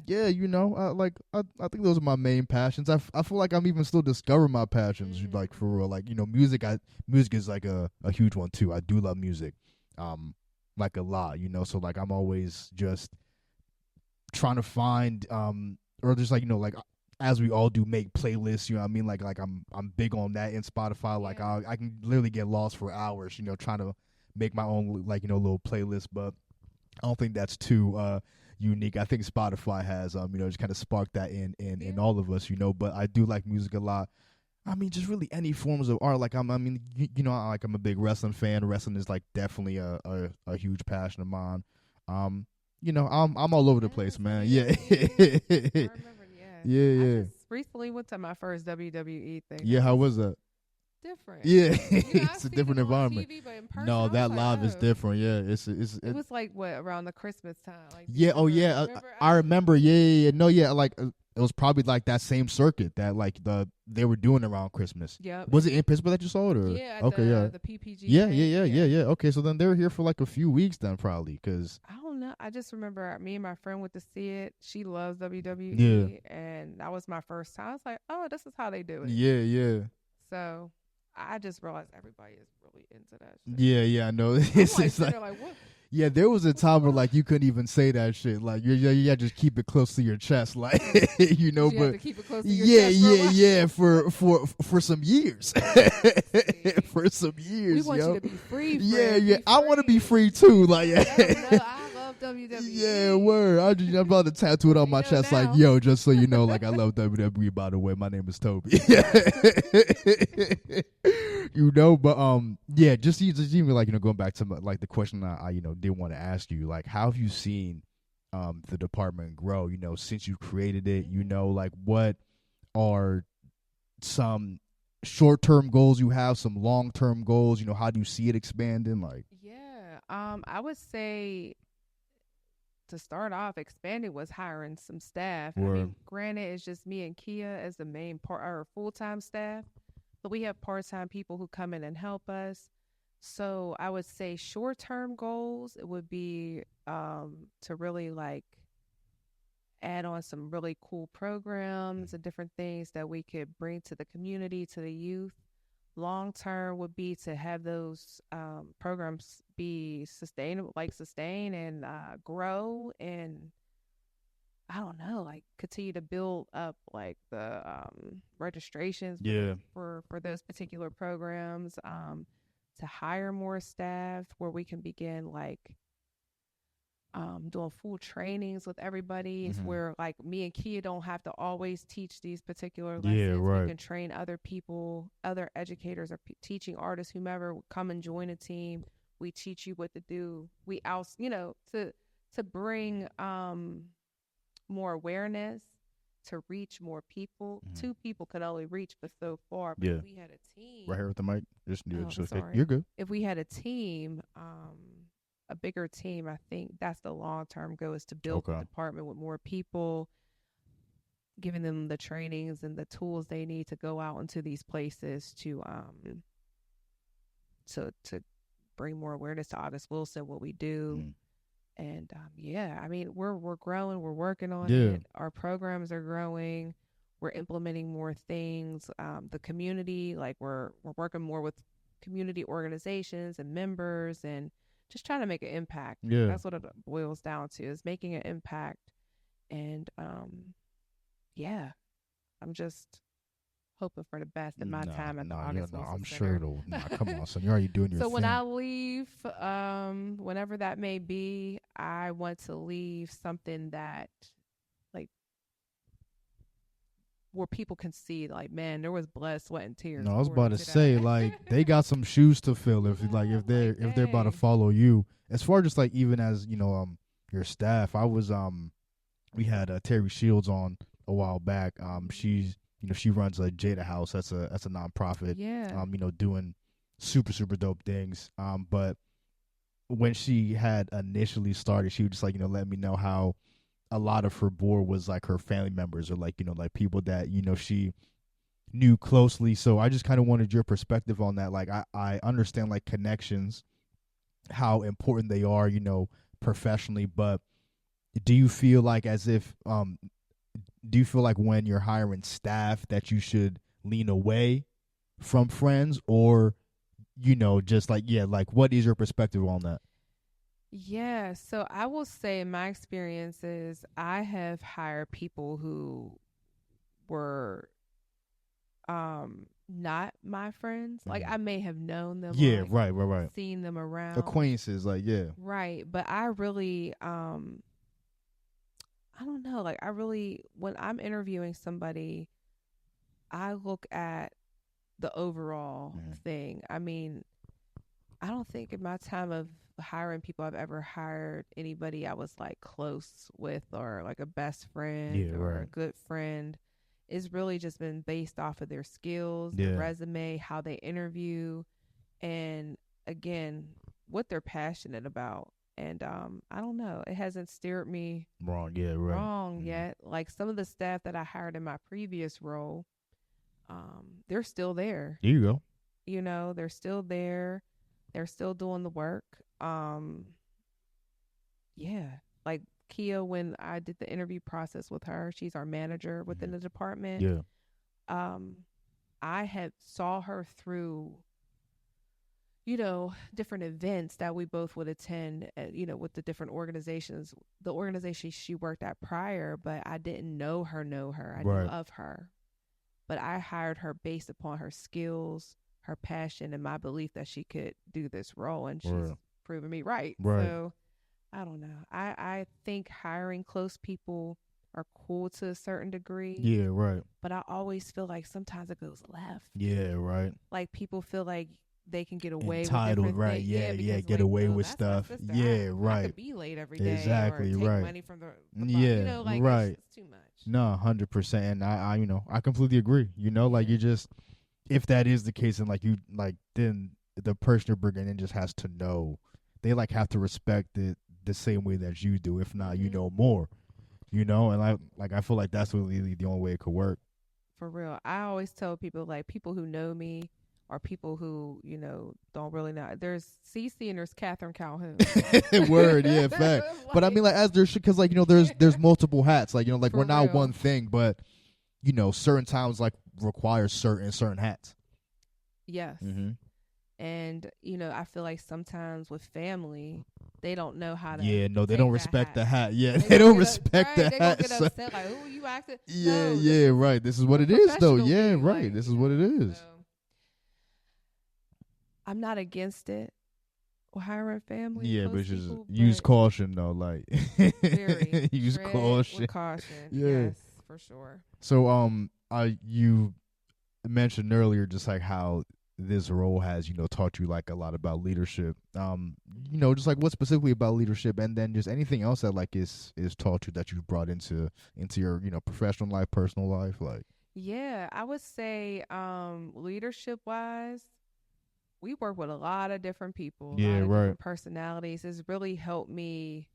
Yeah, I think those are my main passions. I feel like I'm even still discovering my passions, like for real. Like music is like a huge one too. I do love music, like a lot. So like I'm always just trying to find or just like like as we all do, make playlists. What I mean, like I'm big on that in Spotify. Like I can literally get lost for hours, trying to make my own like little playlist, but I don't think that's too unique. I think Spotify has just kind of sparked that in all of us, but I do like music a lot. I mean, just really any forms of art. Like I'm a big wrestling fan. Wrestling is like definitely a huge passion of mine. I'm all over the place, man. Yeah. I remember, yeah. Yeah. I just recently went to my first WWE thing. Yeah, how was that? Different. Yeah, I've it's a seen different it on environment. TV, but in person, No, I was that like, live is oh. different. Yeah, It was like what, around the Christmas time? Like yeah. Oh yeah, December? I remember. Yeah. No, yeah. Like it was probably like that same circuit that like they were doing around Christmas. Yep. Was it in Pittsburgh that you saw it? Or? Yeah. At Okay. Yeah. The PPG. Yeah. thing. Yeah. Okay. So then they were here for like a few weeks then probably because. I don't know. I just remember me and my friend went to see it. She loves WWE. Yeah. And that was my first time. I was like, oh, this is how they do it. Yeah. So I just realized everybody is really into that shit. Yeah. I know. It's like what? Yeah, there was a time where like you couldn't even say that shit. Like you had to just keep it close to your chest, like But but have to keep it close to your chest for some years, for some years. We want you to be free. Yeah. I want to be free too. Like I love WWE. Yeah, word. I'm about to tattoo it on my chest, now. like yo, just so you know, like I love WWE. By the way, my name is Toby. But yeah, just even like going back to like the question I did want to ask you, like how have you seen the department grow? Since you created it, like what are some short-term goals you have, some long-term goals? How do you see it expanding? Like I would say to start off, expanding was hiring some staff. Word. I mean, granted, it's just me and Kia as the main part, our full-time staff. But we have part-time people who come in and help us. So I would say short-term goals, it would be to really like add on some really cool programs and different things that we could bring to the community, to the youth. Long-term would be to have those programs be sustainable, like sustain and grow and I don't know, like continue to build up like the registrations for those particular programs, to hire more staff where we can begin like doing full trainings with everybody. It's where like me and Kia don't have to always teach these particular lessons. Yeah, right. We can train other people, other educators or teaching artists, whomever come and join a team. We teach you what to do. We to bring more awareness, to reach more people. 2 people could only reach but so far. But if we had a team right here with the mic, just sorry. you're good. If we had a team, a bigger team, I think that's the long-term goal, is to build the Okay. department with more people, giving them the trainings and the tools they need to go out into these places to bring more awareness to August Wilson, what we do. Mm. And yeah, I mean, we're growing, we're working on Yeah. it. Our programs are growing. We're implementing more things. The community, like we're working more with community organizations and members, and just trying to make an impact. Yeah. That's what it boils down to, is making an impact. And yeah, I'm just hoping for the best in my time at the August Wilson I'm Center. sure it'll. Nah, come on, son. You're already doing your So thing. when I leave, whenever that may be, I want to leave something that, like, where people can see, like, man, there was blood, sweat, and tears. No, I was poured about to into say, that. like, they got some shoes to fill if if they're about to dang. follow you. As far as like even as your staff, I was we had Terry Shields on a while back. She's she runs a Jada House. That's a nonprofit. Yeah. Doing super dope things. But when she had initially started, she was just like let me know how a lot of her board was like her family members or like like people that she knew closely. So I just kind of wanted your perspective on that. Like I understand like connections, how important they are, professionally, but do you feel like as if do you feel like when you're hiring staff that you should lean away from friends, or just like like what is your perspective on that? Yeah. So I will say, in my experiences, I have hired people who were not my friends. Like, I may have known them, Yeah, or, like, right. seen them around. Acquaintances, like, yeah. Right. But I really I don't know, like, I really, when I'm interviewing somebody, I look at the overall thing. I mean, I don't think in my time of hiring people I've ever hired anybody I was like close with, or like a best friend, or a good friend. It's really just been based off of their skills, their resume, how they interview, and again, what they're passionate about. And I don't know, it hasn't steered me wrong yet. Like, some of the staff that I hired in my previous role, they're still there. There you go. They're still there. They're still doing the work. Yeah. Like Kia, when I did the interview process with her, she's our manager within the department. Yeah. I had saw her through, different events that we both would attend, with the different organizations, the organization she worked at prior, but I didn't know her. I knew of her, but I hired her based upon her skills, her passion, and my belief that she could do this role, and she's proven me right. So I don't know. I think hiring close people are cool to a certain degree. Yeah, right. But I always feel like sometimes it goes left. Yeah, right. Like, people feel like they can get away entitled, with right? things. Yeah, because, get like, away with that's stuff. I right. could be late every day. Exactly, or take right. money from the right. It's too much. No, 100%. And I I completely agree. Like, you just, if that is the case, and like you like, then the person you're bringing in just has to know, they like have to respect it the same way that you do. If not, you know more. And I feel like that's really the only way it could work. For real. I always tell people, like, people who know me or people who, don't really know. There's Cece and there's Catherine Calhoun. Word, yeah, fact. But I mean, like, as there's, because like, there's multiple hats. Like, like, we're not one thing, but certain times like require certain hats. Yes. And I feel like sometimes with family, they don't know how to. Yeah, no, they don't respect the hat. Yeah, they don't respect the hat. They gonna get upset, like, "Oh, you acting." Yeah, right. This is what it is, though. Yeah, right. Like, this is what it is. So, I'm not against it. Or hiring family. Yeah, but just use caution, though. Like, very use caution. With caution. Yeah. Yes, for sure. So, you mentioned earlier just like how this role has, taught you like a lot about leadership. Just like what specifically about leadership, and then just anything else that like is taught you that you've brought into your, professional life, personal life, like. Yeah, I would say leadership wise, we work with a lot of different people, a Yeah, lot of right. different personalities. It's really helped me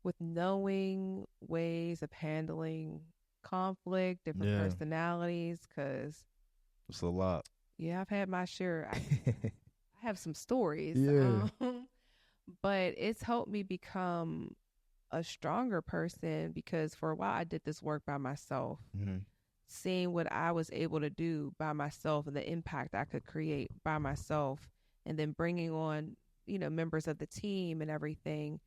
with knowing ways of handling conflict, different Yeah, personalities. Cause it's a lot. yeah, I've had my share. I have some stories, Yeah. but it's helped me become a stronger person because for a while I did this work by myself, Mhm. seeing what I was able to do by myself and the impact I could create by myself, and then bringing on, members of the team and everything.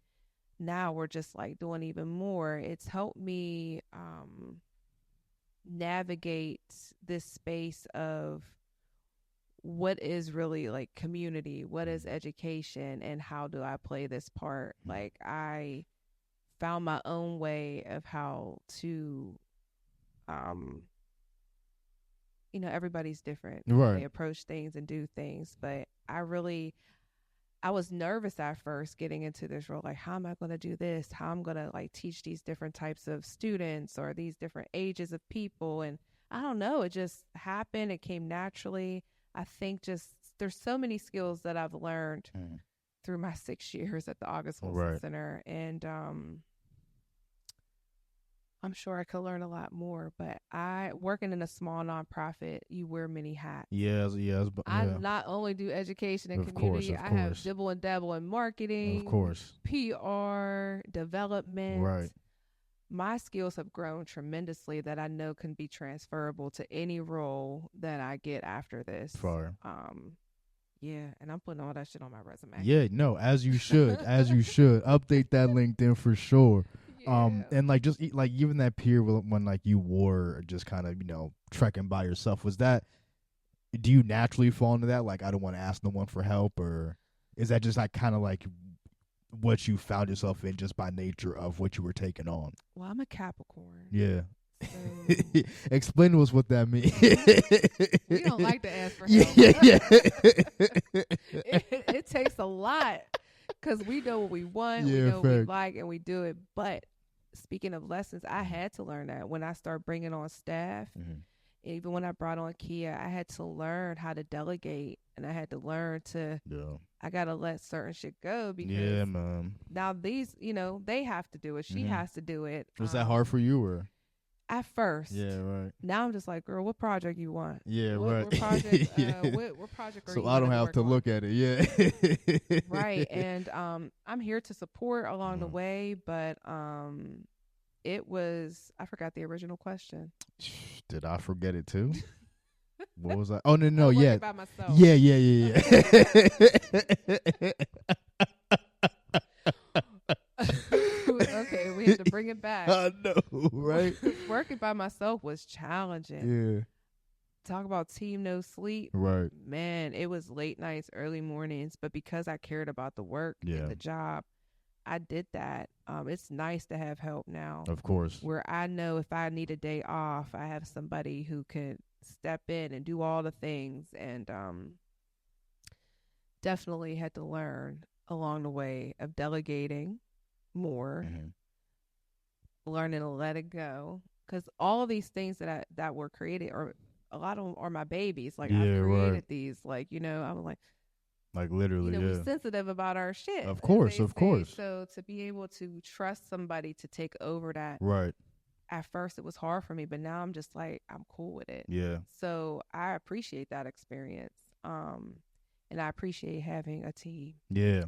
Now we're just like doing even more. It's helped me navigate this space of what is really like community, what is education, and how do I play this part. Like, I found my own way of how to um everybody's different how Right. they approach things and do things, but I was nervous at first getting into this role. Like, how am I going to do this? How I'm going to like teach these different types of students or these different ages of people. And I don't know, it just happened. It came naturally. I think just there's so many skills that I've learned through my 6 years at the August Wilson Right. Center. And I'm sure I could learn a lot more, but working in a small nonprofit, you wear many hats. Yes, yes, I yeah. not only do education and Of course, community, of I have course. dibble and dabble in Of marketing, course. PR, development. Right. My skills have grown tremendously that I know can be transferable to any role that I get after this. Fire. Yeah, and I'm putting all that shit on my resume. Yeah, no, as you should, as you should. Update that LinkedIn for sure. Yeah. And like just like even that period when like you were just kind of trekking by yourself, was that? Do you naturally fall into that? Like, I don't want to ask no one for help, or is that just like kind of like what you found yourself in just by nature of what you were taking on? Well, I'm a Capricorn. Yeah. So Explain to us what that means. we don't like to ask for Yeah, help. yeah. It takes a lot because we know what we want, we Yeah, know what we fact. like, and we do it. But speaking of lessons, I had to learn that when I started bringing on staff. Even when I brought on Kia, I had to learn how to delegate, and I had to learn to. Yeah. I gotta let certain shit go because Yeah, man. now these, they have to do it. She has to do it. Was that hard for you, or? At first. Yeah, right. Now I'm just like, girl, what project you want? Yeah, what, right. What project? Yeah. What project are you? So I don't have to look at it. Yeah. Right, and I'm here to support along the way, but it was, I forgot the original question. Did I forget it too? What was I? Oh no, I'm yeah. working by myself. Yeah. Okay, we had to bring it back. I know, right? Working by myself was challenging. Yeah. Talk about team no sleep. Right. Man, it was late nights, early mornings, but because I cared about the work and the job, I did that. It's nice to have help now. Of course. Where I know if I need a day off, I have somebody who can step in and do all the things. And definitely had to learn along the way of delegating more, learning to let it go. Because all of these things that were created, or a lot of them are my babies. Like, I've created these. Like, I'm like literally, we're sensitive about our shit. Of course. So to be able to trust somebody to take over that, right. At first it was hard for me, but now I'm just like, I'm cool with it. Yeah. So I appreciate that experience. And I appreciate having a team. Yeah.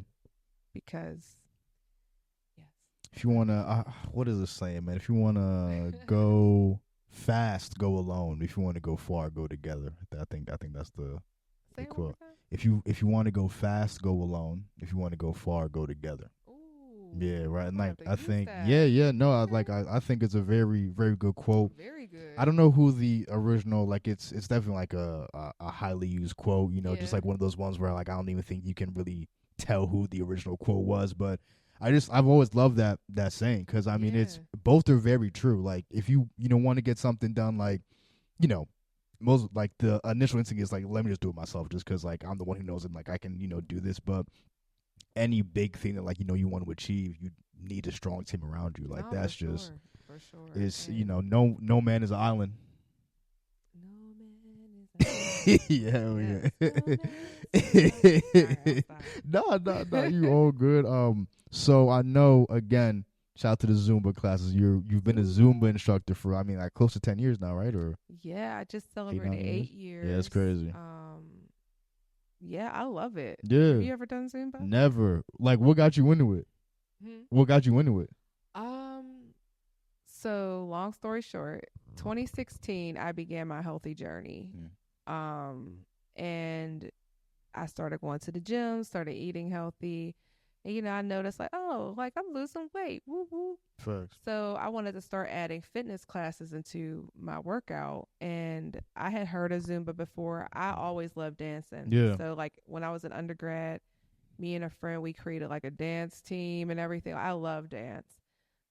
Because, yes. If you want to, what is the saying, man? If you want to go fast, go alone. If you want to go far, go together. I think that's the quote. If you want to go fast, go alone. If you want to go far, go together. Ooh, yeah, right. And like I think, that. no, I think it's a very, very good quote. Very good. I don't know who the original, like it's definitely like a highly used quote. Just like one of those ones where like I don't even think you can really tell who the original quote was, but I've always loved that saying because I mean it's both are very true. Like if you want to get something done, like most like the initial instinct is like let me just do it myself just because like I'm the one who knows it, like I can do this. But any big thing that like you want to achieve, you need a strong team around you. Like that's just for sure. It's no man is an island. No man is an island. Yeah, hell yeah. Sorry, I'll stop. No, you all good. So I know again. Shout out to the Zumba classes. You've been a Zumba instructor for like close to 10 years now, right? Or Yeah, I just 9 celebrated years? 8 years. Yeah, that's crazy. Yeah, I love it. Yeah. Have you ever done Zumba? Never. Like, what got you into it? What got you into it? So long story short, 2016 I began my healthy journey. And I started going to the gym, started eating healthy. And, I noticed I'm losing weight. Woo woo. Facts. So I wanted to start adding fitness classes into my workout. And I had heard of Zumba before. I always loved dancing. Yeah. So when I was an undergrad, me and a friend, we created a dance team and everything. I love dance.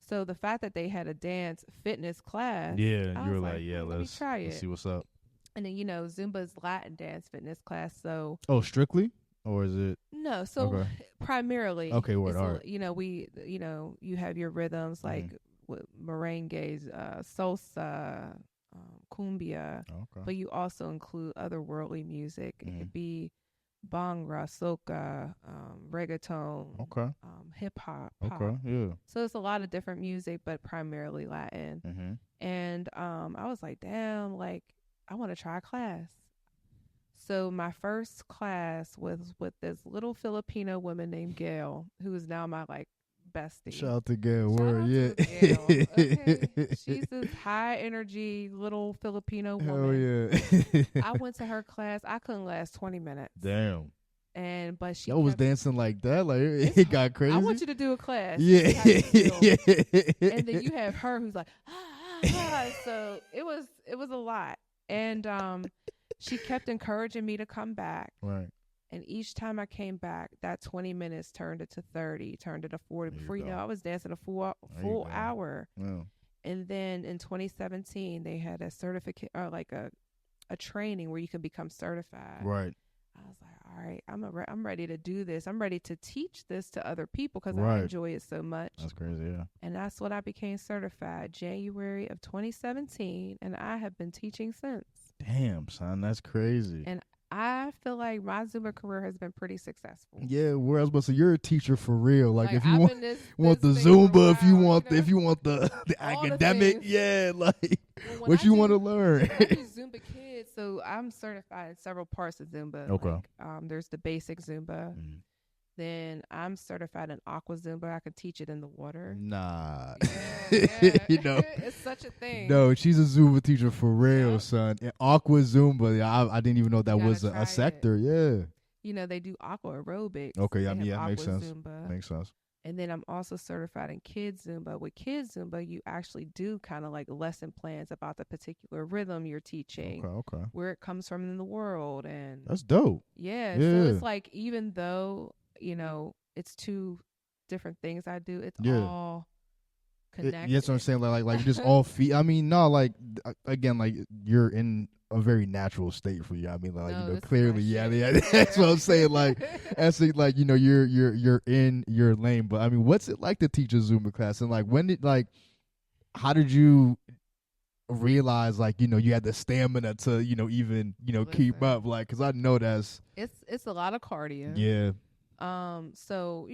So the fact that they had a dance fitness class. Yeah, you were like, let's try it. Let's see what's up. And then, Zumba's Latin dance fitness class. So. Oh, strictly? Or is it? No, so primarily. Okay, word, all right. You have your rhythms like merengues, salsa, cumbia. Okay. But you also include other worldly music. It could be bhangra, soca, reggaeton, hip hop. Okay, yeah. So it's a lot of different music, but primarily Latin. And I was like, damn, I want to try a class. So my first class was with this little Filipino woman named Gail, who is now my bestie. Shout out to Gail, word, yeah. Gail, okay? She's this high energy little Filipino woman. Hell yeah. I went to her class. I couldn't last 20 minutes. Damn. But she was dancing like that, it got crazy. I want you to do a class. Yeah. And then you have her who's like, so it was a lot. And she kept encouraging me to come back. Right. And each time I came back, that 20 minutes turned into 30, turned into 40. Before you know, I was dancing a full hour. Yeah. And then in 2017, they had a certificate or a training where you can become certified. Right. I was like, all right, I'm ready to do this. I'm ready to teach this to other people because I enjoy it so much. That's crazy, yeah. And that's what I became certified January of 2017, and I have been teaching since. Damn, son, that's crazy. And I feel like my Zumba career has been pretty successful. Yeah, where I was about to say, you're a teacher for real. Like if you I've want this the Zumba, if you want the academic, what you want to learn. I do Zumba Kids, so I'm certified in several parts of Zumba. Okay. There's the basic Zumba. Then I'm certified in aqua Zumba. I can teach it in the water. Nah. Yeah. It's such a thing. No, she's a Zumba teacher for real, son. And aqua Zumba, I didn't even know that was a sector. Yeah. They do aqua aerobics. Okay, makes sense. Zumba. Makes sense. And then I'm also certified in Kids Zumba. With Kids Zumba, you actually do kind of lesson plans about the particular rhythm you're teaching. Okay. Where it comes from in the world. And that's dope. Yeah. So it's even though, it's two different things I do, it's all connected. That's what I'm saying. Like just all feet. I mean, no, again, you're in a very natural state for you. I mean, clearly, that's what I'm saying. That's you're in your lane. But I mean, what's it like to teach a Zumba class? And how did you realize you had the stamina to even keep up? Because I know it's a lot of cardio. Yeah. So,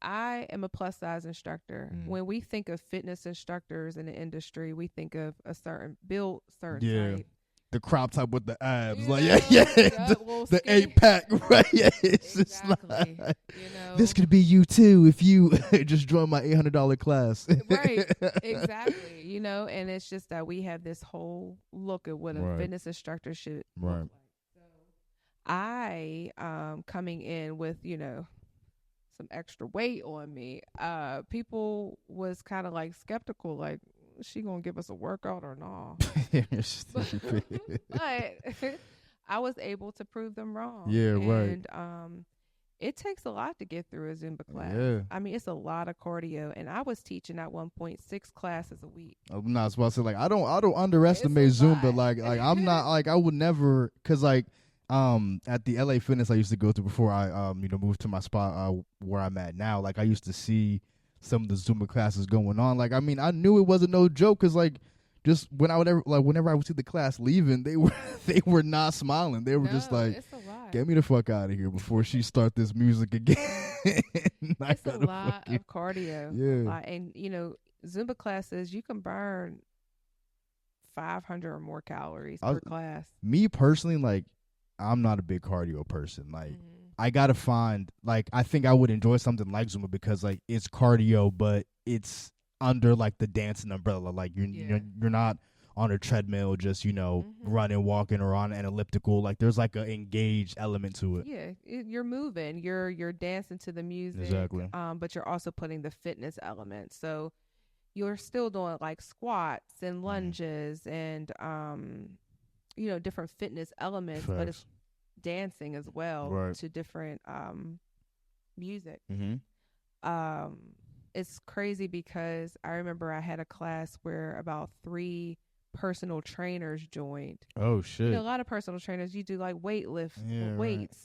I am a plus size instructor. When we think of fitness instructors in the industry, we think of a certain build, type. The crop top with the abs, the 8-pack, right? Yeah, it's exactly. Just this could be you too if you just join my $800 class. Right, exactly. And it's just that we have this whole look at what a fitness instructor should look like. I coming in with some extra weight on me, people was kind of skeptical, she gonna give us a workout or not? But I was able to prove them wrong. And it takes a lot to get through a Zumba class. Yeah. I mean, it's a lot of cardio, and I was teaching at one point 6 classes a week. I'm not supposed to I don't underestimate Zumba. I'm not I would never, because at the LA Fitness I used to go to before I moved to my spot where I'm at now. I used to see some of the Zumba classes going on. I mean, I knew it wasn't no joke because just whenever I would see the class leaving, they were not smiling. They were just like, it's a lot. get me the fuck out of here before she start this music again. It's a lot of cardio. Yeah. And Zumba classes, you can burn 500 or more calories per class. Me personally, like, I'm not a big cardio person. Like, I gotta find, like, I think I would enjoy something like Zumba because, like, it's cardio, but it's under, like, the dancing umbrella. Like, you're not on a treadmill just, running, walking, or on an elliptical. Like, there's, like, an engaged element to it. Yeah, you're moving. You're dancing to the music. Exactly. But you're also putting the fitness element. So you're still doing, like, squats and lunges and, different fitness elements. Facts. But it's dancing as well to different music. It's crazy because I remember I had a class where about 3 personal trainers joined. Oh shit! A lot of personal trainers, you do like weights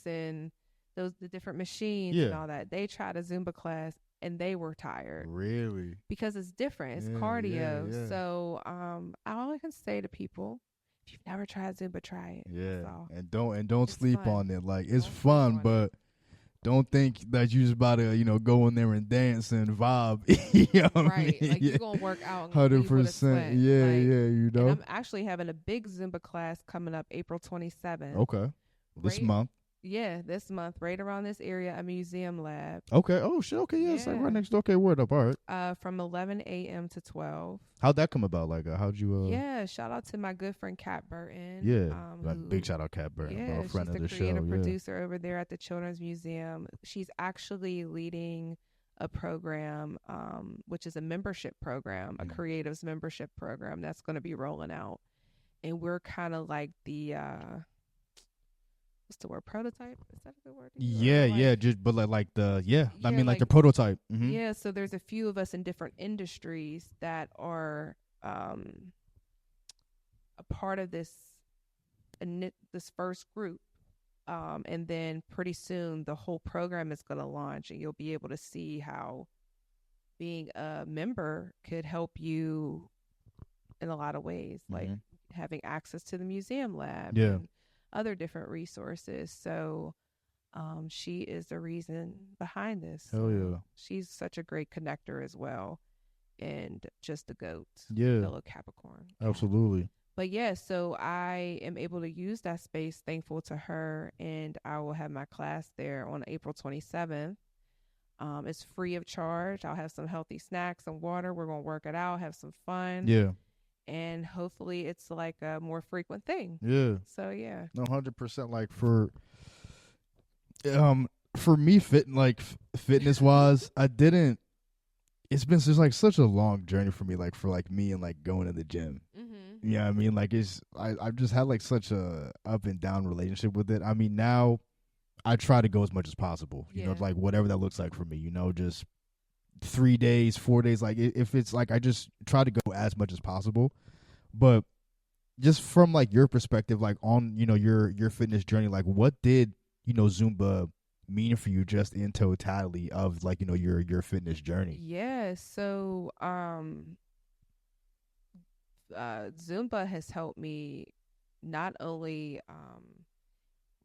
and the different machines and all that. They tried a Zumba class and they were tired. Really? Because it's different. It's cardio. Yeah. So all I can say to people, if you've never tried Zumba, try it. Yeah. And don't sleep on it. Like, it's fun, but don't think that you're just about to, go in there and dance and vibe. You know what I mean? Like, you're going to work out. 100%. Yeah, And I'm actually having a big Zumba class coming up April 27th. Okay. This month. Yeah, this month, right around this area, a museum lab. Okay. Oh, shit. Okay, yeah. It's like right next door. Okay, word up. All right. From 11 a.m. to 12. How'd that come about? Like, how'd you... Yeah, shout out to my good friend, Kat Burton. Yeah, big shout out, Kat Burton. Yeah, a friend she's of the the creative show. producer over there at the Children's Museum. She's actually leading a program, which is a membership program, a creatives membership program that's going to be rolling out. And we're kind of like the... what's the word? Prototype? Is that a good word? Yeah. Just but like the I mean like the prototype. Yeah. So there's a few of us in different industries that are a part of this first group, and then pretty soon the whole program is going to launch, and you'll be able to see how being a member could help you in a lot of ways, like having access to the museum lab. Yeah. And other different resources. So she is the reason behind this. Hell yeah. She's such a great connector as well. And just a goat. Yeah. Fellow Capricorn. Absolutely. But yeah, so I am able to use that space, thankful to her. And I will have my class there on April 27th. It's free of charge. I'll have some healthy snacks and water. We're going to work it out, have some fun. Yeah. And hopefully it's like a more frequent thing. Yeah. So yeah. No, 100%. Like for me, fitness wise, I didn't. It's been just like such a long journey for me. Like for like me and like going to the gym. You know what I mean? Like I've just had like such a up and down relationship with it. I mean, now I try to go as much as possible. You know, like whatever that looks like for me. Just 3 days, 4 days, like if it's like I just try to go as much as possible. But just from like your perspective, like on your fitness journey, like what did Zumba mean for you just in totality of like your fitness journey? Yeah, so Zumba has helped me not only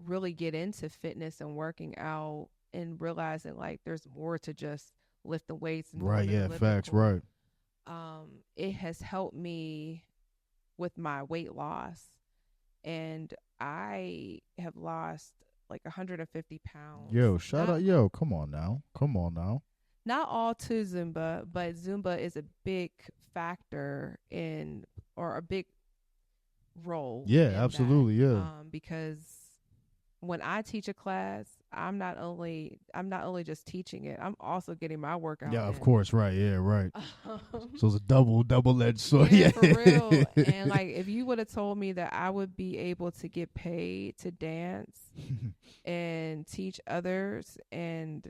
really get into fitness and working out and realizing like there's more to just lift the weights and right. Yeah, facts. Right. It has helped me with my weight loss, and I have lost like 150 pounds. Yo, shout out. Yo, come on now. Not all to Zumba, but Zumba is a big factor or a big role. Yeah, absolutely. That. Yeah. Because when I teach a class, I'm not only just teaching it, I'm also getting my workout. Yeah, of course, right. Yeah, right. So it's a double-edged sword. Yeah, for real. And like, if you would have told me that I would be able to get paid to dance and teach others and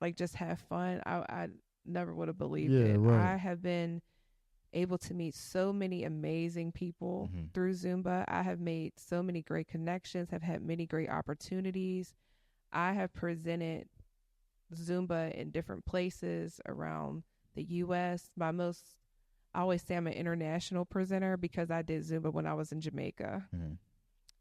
like just have fun, I never would have believed it. Right. I have been able to meet so many amazing people through Zumba. I have made so many great connections, have had many great opportunities. I have presented Zumba in different places around the U.S. My most I always say I'm an international presenter because I did Zumba when I was in Jamaica,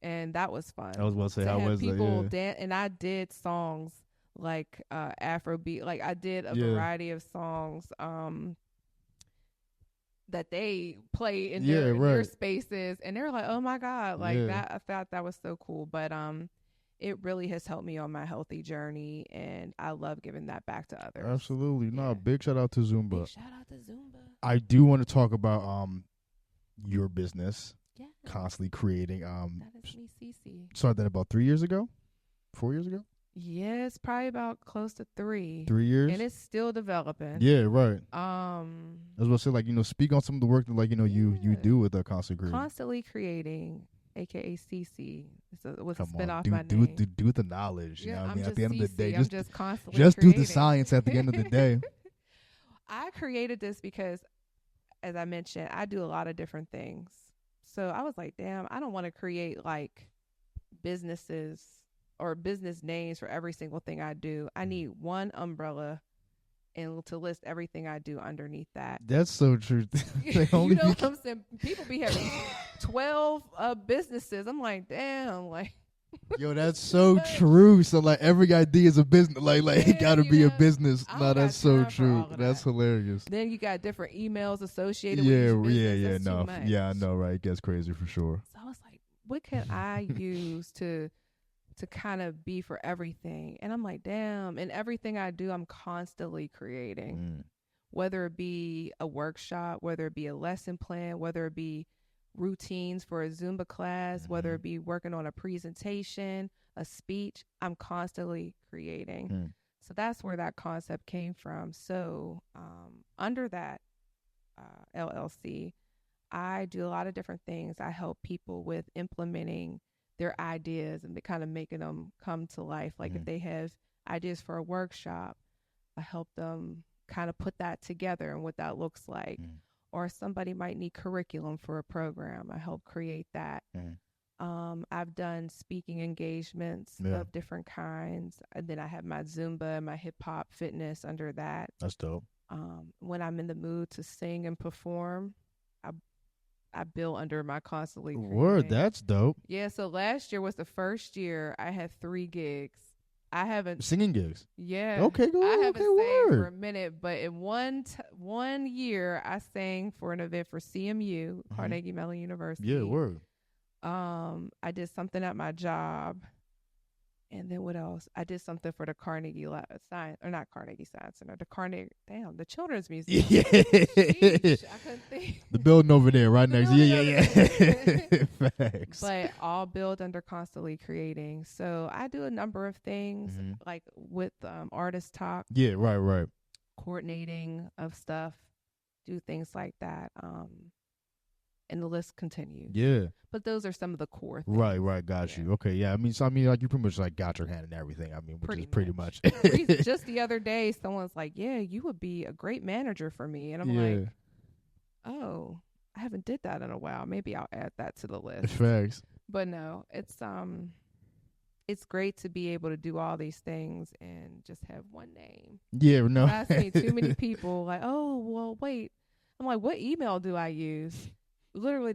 and that was fun. I was about to say, to how have was people that? dance, and I did songs like Afrobeat. Like I did a Yeah. variety of songs that they play in Yeah, their right. spaces, and they're like, "Oh my god!" Like Yeah. that. I thought that was so cool, but it really has helped me on my healthy journey, and I love giving that back to others. Absolutely. No, Yeah. big shout out to Zumba. Big shout out to Zumba. I do want to talk about your business. Yeah. Constantly creating. That is me, Cece. Started that about 3 years ago? 4 years ago? Yeah, it's probably about close to 3. 3 years? And it's still developing. Yeah, right. I was about to say, like, speak on some of the work that, like, you do with Constantly Creating. Constantly Creating, aka CC. It was a spin off do, my do, name. Do the knowledge. You know what I mean? At the end of the day, I'm just constantly just creating. do the science at the end of the day. I created this because, as I mentioned, I do a lot of different things. So I was like, damn, I don't want to create like businesses or business names for every single thing I do. I need one umbrella and to list everything I do underneath that. That's so true. You know what I'm saying? People be having 12 businesses. I'm like, damn, like. Yo, that's so true. So like every idea is a business. Like it gotta be a business. No, that's so true. That's hilarious. Then you got different emails associated with each business. No. Yeah, I know, right? It gets crazy for sure. So I was like, what can I use to kind of be for everything? And I'm like, damn, in everything I do, I'm constantly creating. Whether it be a workshop, whether it be a lesson plan, whether it be routines for a Zumba class, whether it be working on a presentation, a speech, I'm constantly creating. So that's where that concept came from. So under that LLC, I do a lot of different things. I help people with implementing their ideas and kind of making them come to life. Like if they have ideas for a workshop, I help them kind of put that together and what that looks like. Or somebody might need curriculum for a program. I help create that. I've done speaking engagements of different kinds. And then I have my Zumba and my hip hop fitness under that. That's dope. When I'm in the mood to sing and perform, I bill under my Constantly Creating. Word, that's dope. Yeah, so last year was the first year I had 3 gigs. I haven't singing gigs. Yeah. Okay, go. I haven't sang word. for a minute, but in one year I sang for an event for CMU, Carnegie Mellon University. Yeah, word. I did something at my job. And then what else? I did something for the Carnegie Science, or not Carnegie Science Center, the Children's Museum. Yeah. Sheesh, I couldn't think. The building over there, right next. Yeah. Facts. But all built under Constantly Creating. So I do a number of things, like with Artist Talk. Yeah, right. Coordinating of stuff, do things like that. And the list continues. Yeah. But those are some of the core things. Right. Got you. Okay, yeah. I mean, like you pretty much like got your hand in everything. I mean, which is pretty much. Just the other day, someone's like, "Yeah, you would be a great manager for me," and I'm like, "Oh, I haven't did that in a while. Maybe I'll add that to the list." Facts. But no, it's great to be able to do all these things and just have one name. Yeah, no. I've seen too many people like, "Oh, well, wait." I'm like, "What email do I use?" Literally,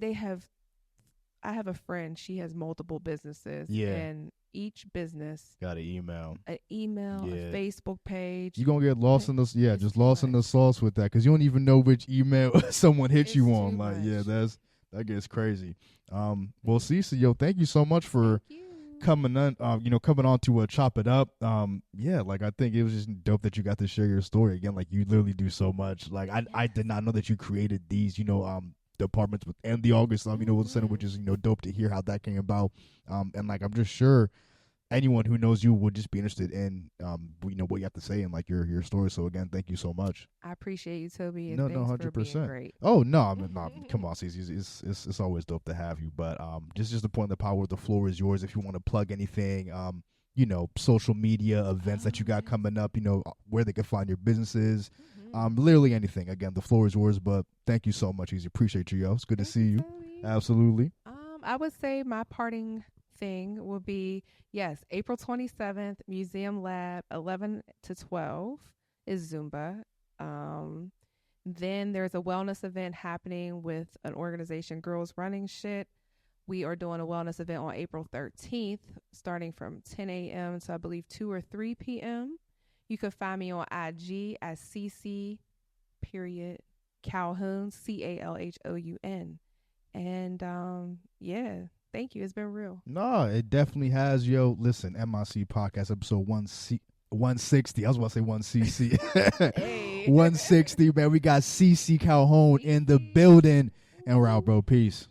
I have a friend, she has multiple businesses. Yeah. And each business got an email, a Facebook page. You're going to get lost in this. Yeah, just lost in the sauce with that because you don't even know which email someone hit you on. Like, yeah, that gets crazy. Well, Cece, yo, thank you so much for coming on to Chop It Up. Yeah, like I think it was just dope that you got to share your story again. Like you literally do so much. Like I did not know that you created these, departments and the August Center, which is dope to hear how that came about. And like I'm just sure anyone who knows you would just be interested in what you have to say and like your story. So again, thank you so much. I appreciate you, Toby. And no, 100%. Oh no, I mean, come on, Cece, it's always dope to have you. But just the point of the power, the floor is yours. If you want to plug anything, social media events that you got coming up, where they can find your businesses. Literally anything. Again, the floor is yours, but thank you so much, Easy. Appreciate you, yo. It's good to see you. Absolutely. I would say my parting thing will be, yes, April 27th, Museum Lab, 11 to 12 is Zumba. Then there's a wellness event happening with an organization, Girls Running Shit. We are doing a wellness event on April 13th, starting from 10 a.m. to I believe 2 or 3 p.m. You can find me on IG as CC period Calhoun, Calhoun. And yeah, thank you. It's been real. No, it definitely has. Yo, listen, MIC podcast episode 160. I was about to say 1cc. Hey. 160, man. We got CC Calhoun in the building. And we're out, bro. Peace.